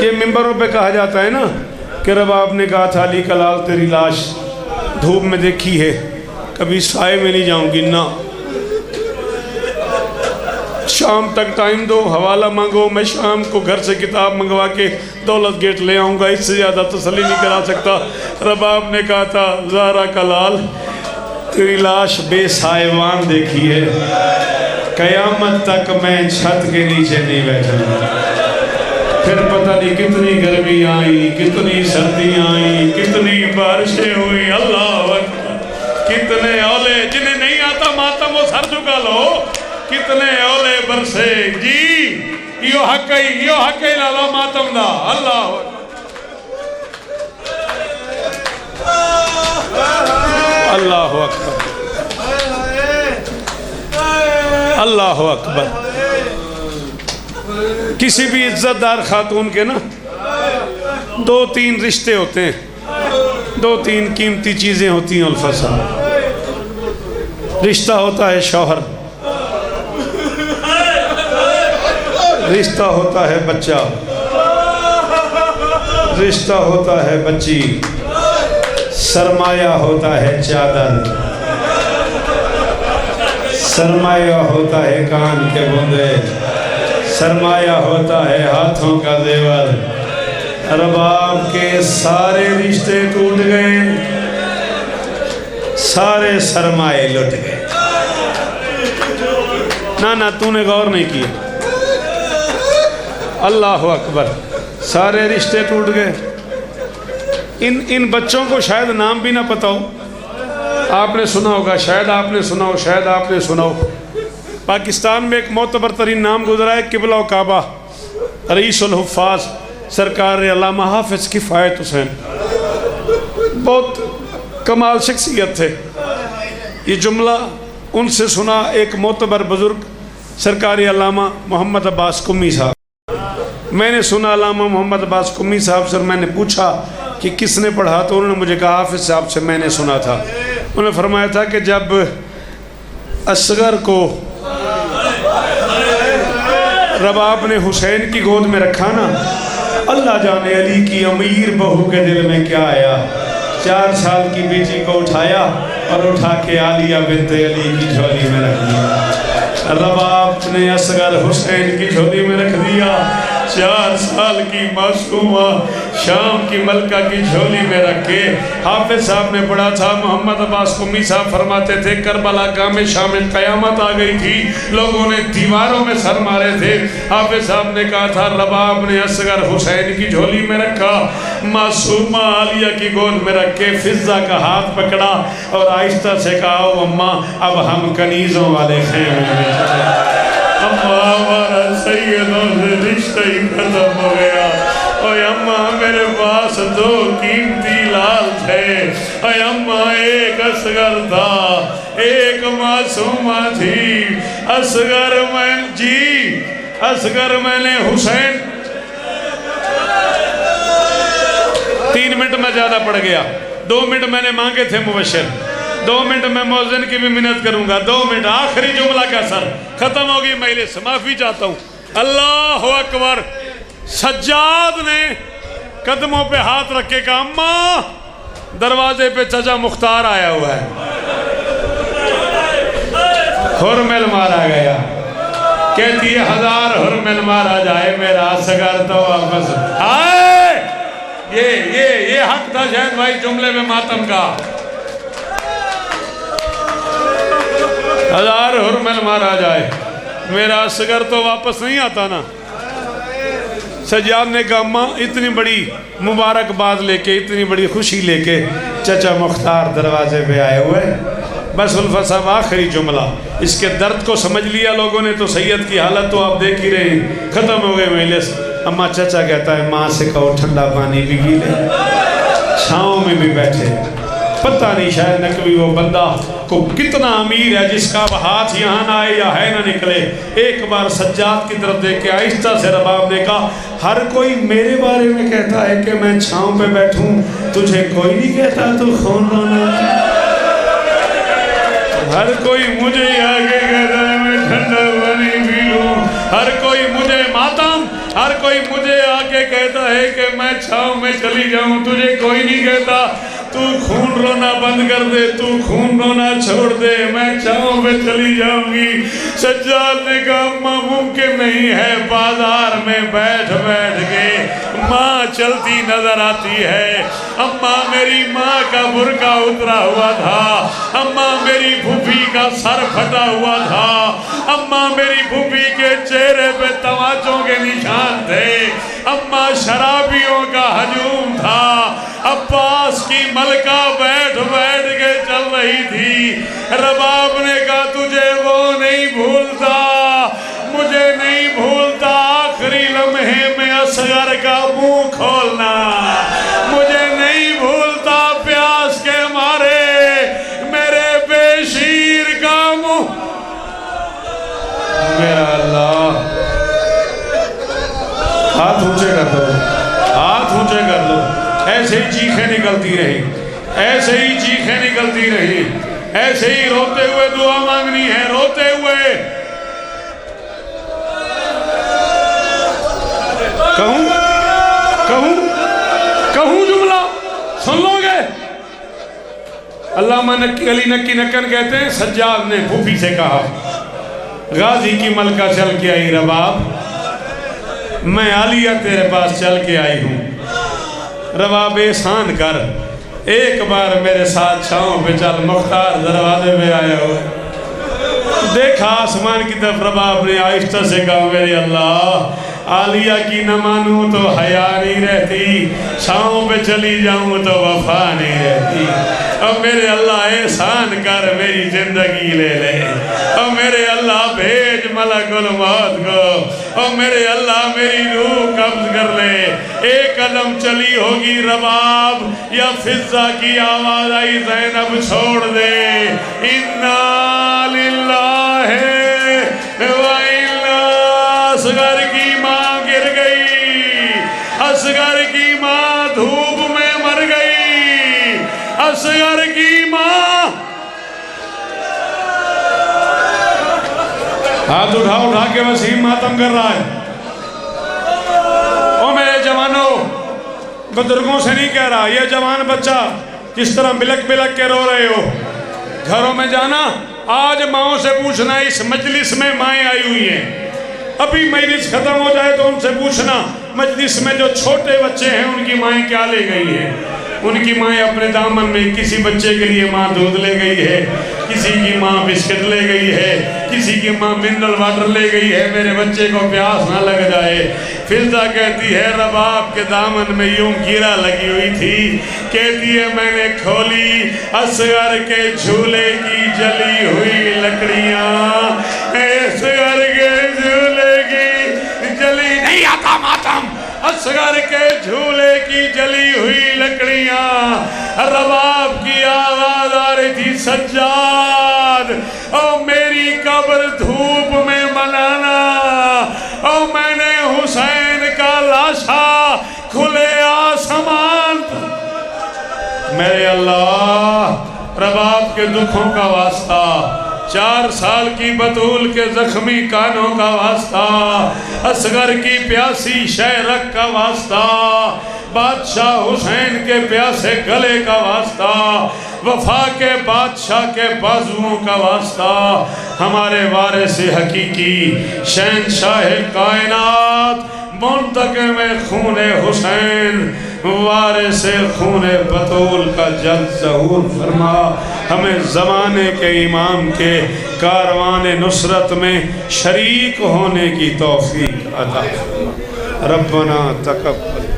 ये मिंबरों पे कहा जाता है ना कि रबाब ने कहा था अली कलाल तेरी लाश धूप में देखी है, कभी साए में नहीं जाऊंगी ना। शाम तक टाइम दो, हवाला मांगो, मैं शाम को घर से किताब मंगवा के दौलत गेट ले आऊँगा। इससे ज़्यादा तसल्ली नहीं करा सकता। रबाब ने कहा था ज़ारा कलाल तेरी लाश बेसायवान देखी है, कयामत तक मैं छत के नीचे नहीं बैठूंगा। फिर पता नहीं कितनी गर्मी आई, कितनी सर्दी आई, कितनी बारिशें हुई। अल्लाह अकबर। कितने औले, जिन्हें नहीं आता मातम वो सर झुका लो। कितने औले बरसे जी। यो हक लाला मातम दा। अल्लाह अल्लाह अकबर, अल्लाह अकबर। किसी भी इज्जतदार खातून के ना 2-3 रिश्ते होते हैं, 2-3 कीमती चीज़ें होती हैं उल्फा साहब। रिश्ता होता है शौहर, रिश्ता होता है बच्चा, रिश्ता होता है बच्ची, सरमाया होता है चादर, सरमाया होता है कान के बूंदे, सरमाया होता है हाथों का जेवर। रबाब के सारे रिश्ते टूट गए, सारे सरमाए लुट गए। ना ना तूने गौर नहीं किया। अल्लाह अकबर। सारे रिश्ते टूट गए। इन बच्चों को शायद नाम भी ना पता हो। आपने सुना होगा, शायद आपने सुना हो, शायद आपने सुना हो। पाकिस्तान में एक मोतबर तरीन नाम गुजरा है, किबला व काबा रईसुल हुफ़ाज़ सरकार अल्लामा हाफिज़ किफ़ायत हुसैन। बहुत कमाल शख्सियत थे। ये जुमला उनसे सुना एक मोतबर बुज़ुर्ग सरकारी अल्लामा मोहम्मद अब्बास कुम्मी साहब। मैंने सुना अल्लामा मोहम्मद अब्बास कुम्मी साहब से, मैंने पूछा कि किसने पढ़ा, तो उन्होंने मुझे कहा हाफिज़ साहब से मैंने सुना था। उन्होंने फरमाया था कि जब असगर को रबाब ने हुसैन की गोद में रखा ना, अल्लाह जाने अली की अमीर बहू के दिल में क्या आया। 4 साल की बेटी को उठाया और उठा के आलिया बिन्ते अली की झोली में रख दिया। रबाब ने असगर हुसैन की झोली में रख दिया। 4 साल की मासूमा शाम की मलका की झोली में रख के हाफिज साहब ने पढ़ा था। मोहम्मद अब्बास कुमी साहब फरमाते थे करबला गाँव में शामिल क़यामत आ गई थी, लोगों ने दीवारों में सर मारे थे। हाफिज साहब ने कहा था रबाब ने असगर हुसैन की झोली में रखा, मासूमा आलिया की गोद में रख के फिजा का हाथ पकड़ा और आहिस्ता से कहा ओ अम्मा अब हम कनीज़ों वाले खेमे में चले। अम्मा हमारा सैयदों से रिश्ता ही खत्म हो गया। ओए अम्मा मेरे पास 2 कीमती लाल थे। ओए अम्मा एक असगर था, एक मासूमा थी। असगर मैंने हुसैन 3 मिनट में ज़्यादा पड़ गया, 2 मिनट मैंने मांगे थे मुबश्शिर, 2 मिनट में मौज़िन की भी मिन्नत करूंगा। 2 मिनट आखिरी जुमला का सर खत्म होगी मजलिस, माफी चाहता हूँ। अल्लाह अकबर। सज्जाद ने कदमों पे हाथ रख के कहा अम्मा दरवाजे पे चचा मुख्तार आया हुआ है। हुरमिल मारा गया। कहती है 1000 हुरमिल मारा जाए मेरा असगर तो वापस आए। ये हक था शायद भाई जुमले में मातम का। 1000 हुरमिल मारा जाए मेरा असगर तो वापस नहीं आता ना। सज्जाद ने कहा अम्मा इतनी बड़ी मुबारकबाद लेके, इतनी बड़ी खुशी लेके चचा मुख्तार दरवाजे पे आए हुए। बस उल्फा साहब आखिरी जुमला, इसके दर्द को समझ लिया लोगों ने तो सैयद की हालत तो आप देख ही रहे, ख़त्म हो गए मजलिस। अम्मा चचा कहता है माँ से कहो ठंडा पानी भी पी ले, छाँव में भी बैठे। पता नहीं शायद नकवी वो बंदा को कितना अमीर है जिसका अब हाथ यहाँ ना आए या है ना निकले। एक बार सज्जाद की तरफ देख के आहिस्ता से रबाब ने कहा हर कोई मेरे बारे में कहता है कि मैं छाँव पे बैठूं, तुझे कोई नहीं कहता तू खून रोना। हर कोई मुझे आगे कहता है मैं ठंडा पानी पी लूं, हर कोई मुझे मातम, हर कोई मुझे आके कहता है कि मैं छाँव में चली जाऊं, तुझे कोई नहीं कहता तू खून रोना बंद कर दे, तू खून रोना छोड़ दे, मैं छाँव में चली जाऊंगी। सज्जाद ने कहा अम्मा मुमकिन नहीं है, बाजार में बैठ बैठ के माँ चलती नजर आती है। अम्मा मेरी माँ का बुर्का उतरा हुआ था, अम्मा मेरी फूफी का सर फटा हुआ था, अम्मा मेरी फूफी के चेहरे पे तमाचों के निशान थे, अम्मा शराबियों का हजूम था, अब्बास की मलका बैठ बैठ के चल रही थी। रबाब ने कहा तुझे वो नहीं भूलता, मुझे नहीं भूलता आखिरी लम्हे में असगर का मुंह खोलना, मुझे नहीं भूलता प्यास के मारे मेरे बेशीर का मुंह। मेरा अल्लाह, हाथ ऊंचे कर दो, हाथ ऊंचे कर दो। ऐसे ही चीखें निकलती रही, ऐसे ही चीखें निकलती रही, ऐसे ही रोते हुए दुआ मांगनी है, रोते हुए। कहूं कहूं कहूं जुमला सुन लोगे? अल्लामा अली नक्की नक्कन कहते हैं सज्जाद ने फूफी से कहा गाजी की मलका चल के आई रबाब, मैं आलिया तेरे पास चल के आई हूँ, रबाब एहसान कर एक बार मेरे साथ छाँव पे चल। मुख्तार दरवाजे में आया हुआ देखा आसमान की तरफ, रबाब ने आहिस्ता से कहा मेरे अल्लाह आलिया की न मानूं तो हया नहीं रहती, छाँव पे चली जाऊं तो वफा नहीं रहती। अब मेरे अल्लाह एहसान कर मेरी जिंदगी ले ले, और मेरे अल्लाह भेज मलकुल मौत को, और मेरे अल्लाह मेरी रूह कब्ज कर ले। एक कदम चली होगी रबाब या फिजा की आवाज आई ज़ैनब छोड़ दे, इन्ना लिल्लाहि व इन्ना। असगर की माँ गिर गई, असगर की माँ धूप में मर गई, असगर की माँ। हाथ उठा के वसीम मातम कर रहा है। ओ मेरे जवानों, बुजुर्गों से नहीं कह रहा, ये जवान बच्चा जिस तरह बिलक बिलक के रो रहे हो, घरों में जाना आज माओ से पूछना इस मजलिस में माएँ आई हुई हैं, अभी मजलिस खत्म हो जाए तो उनसे पूछना मजलिस में जो छोटे बच्चे हैं उनकी माएँ क्या ले गई हैं। उनकी माएँ अपने दामन में किसी बच्चे के लिए माँ दूध ले गई है, किसी की माँ बिस्किट ले गई है, किसी की माँ मिनरल वाटर ले गई है, मेरे बच्चे को प्यास ना लग जाए। फिजा कहती है रबाब के दामन में यूं कीड़ा लगी हुई थी, कहती है मैंने खोली असगर के झूले की जली हुई लकड़ियाँ, असगर के झूले की जली नहीं आता मातम, असगर के झूले की जली हुई लकड़ियाँ, रबाब की आवाज आ रही थी सज्जाद ओ मेरी कब्र धूप में मनाना, ओ मैंने हुसैन का लाशा खुले आसमान। मेरे अल्लाह रबाब के दुखों का वास्ता, 4 साल की बतूल के जख्मी कानों का वास्ता, असगर की प्यासी शहरक का वास्ता, बादशाह हुसैन के प्यासे गले का वास्ता, वफा के बादशाह के बाजुओं का वास्ता, हमारे वारिस हकीकी शहंशाह कायनात मुंतकिम खूने हुसैन वारिस खूने बतूल का जल्द ज़हूर फरमा। हमें ज़माने के इमाम के कारवाने नुसरत में शरीक होने की तौफीक अता फरमा। रब्बना तक़ब्बल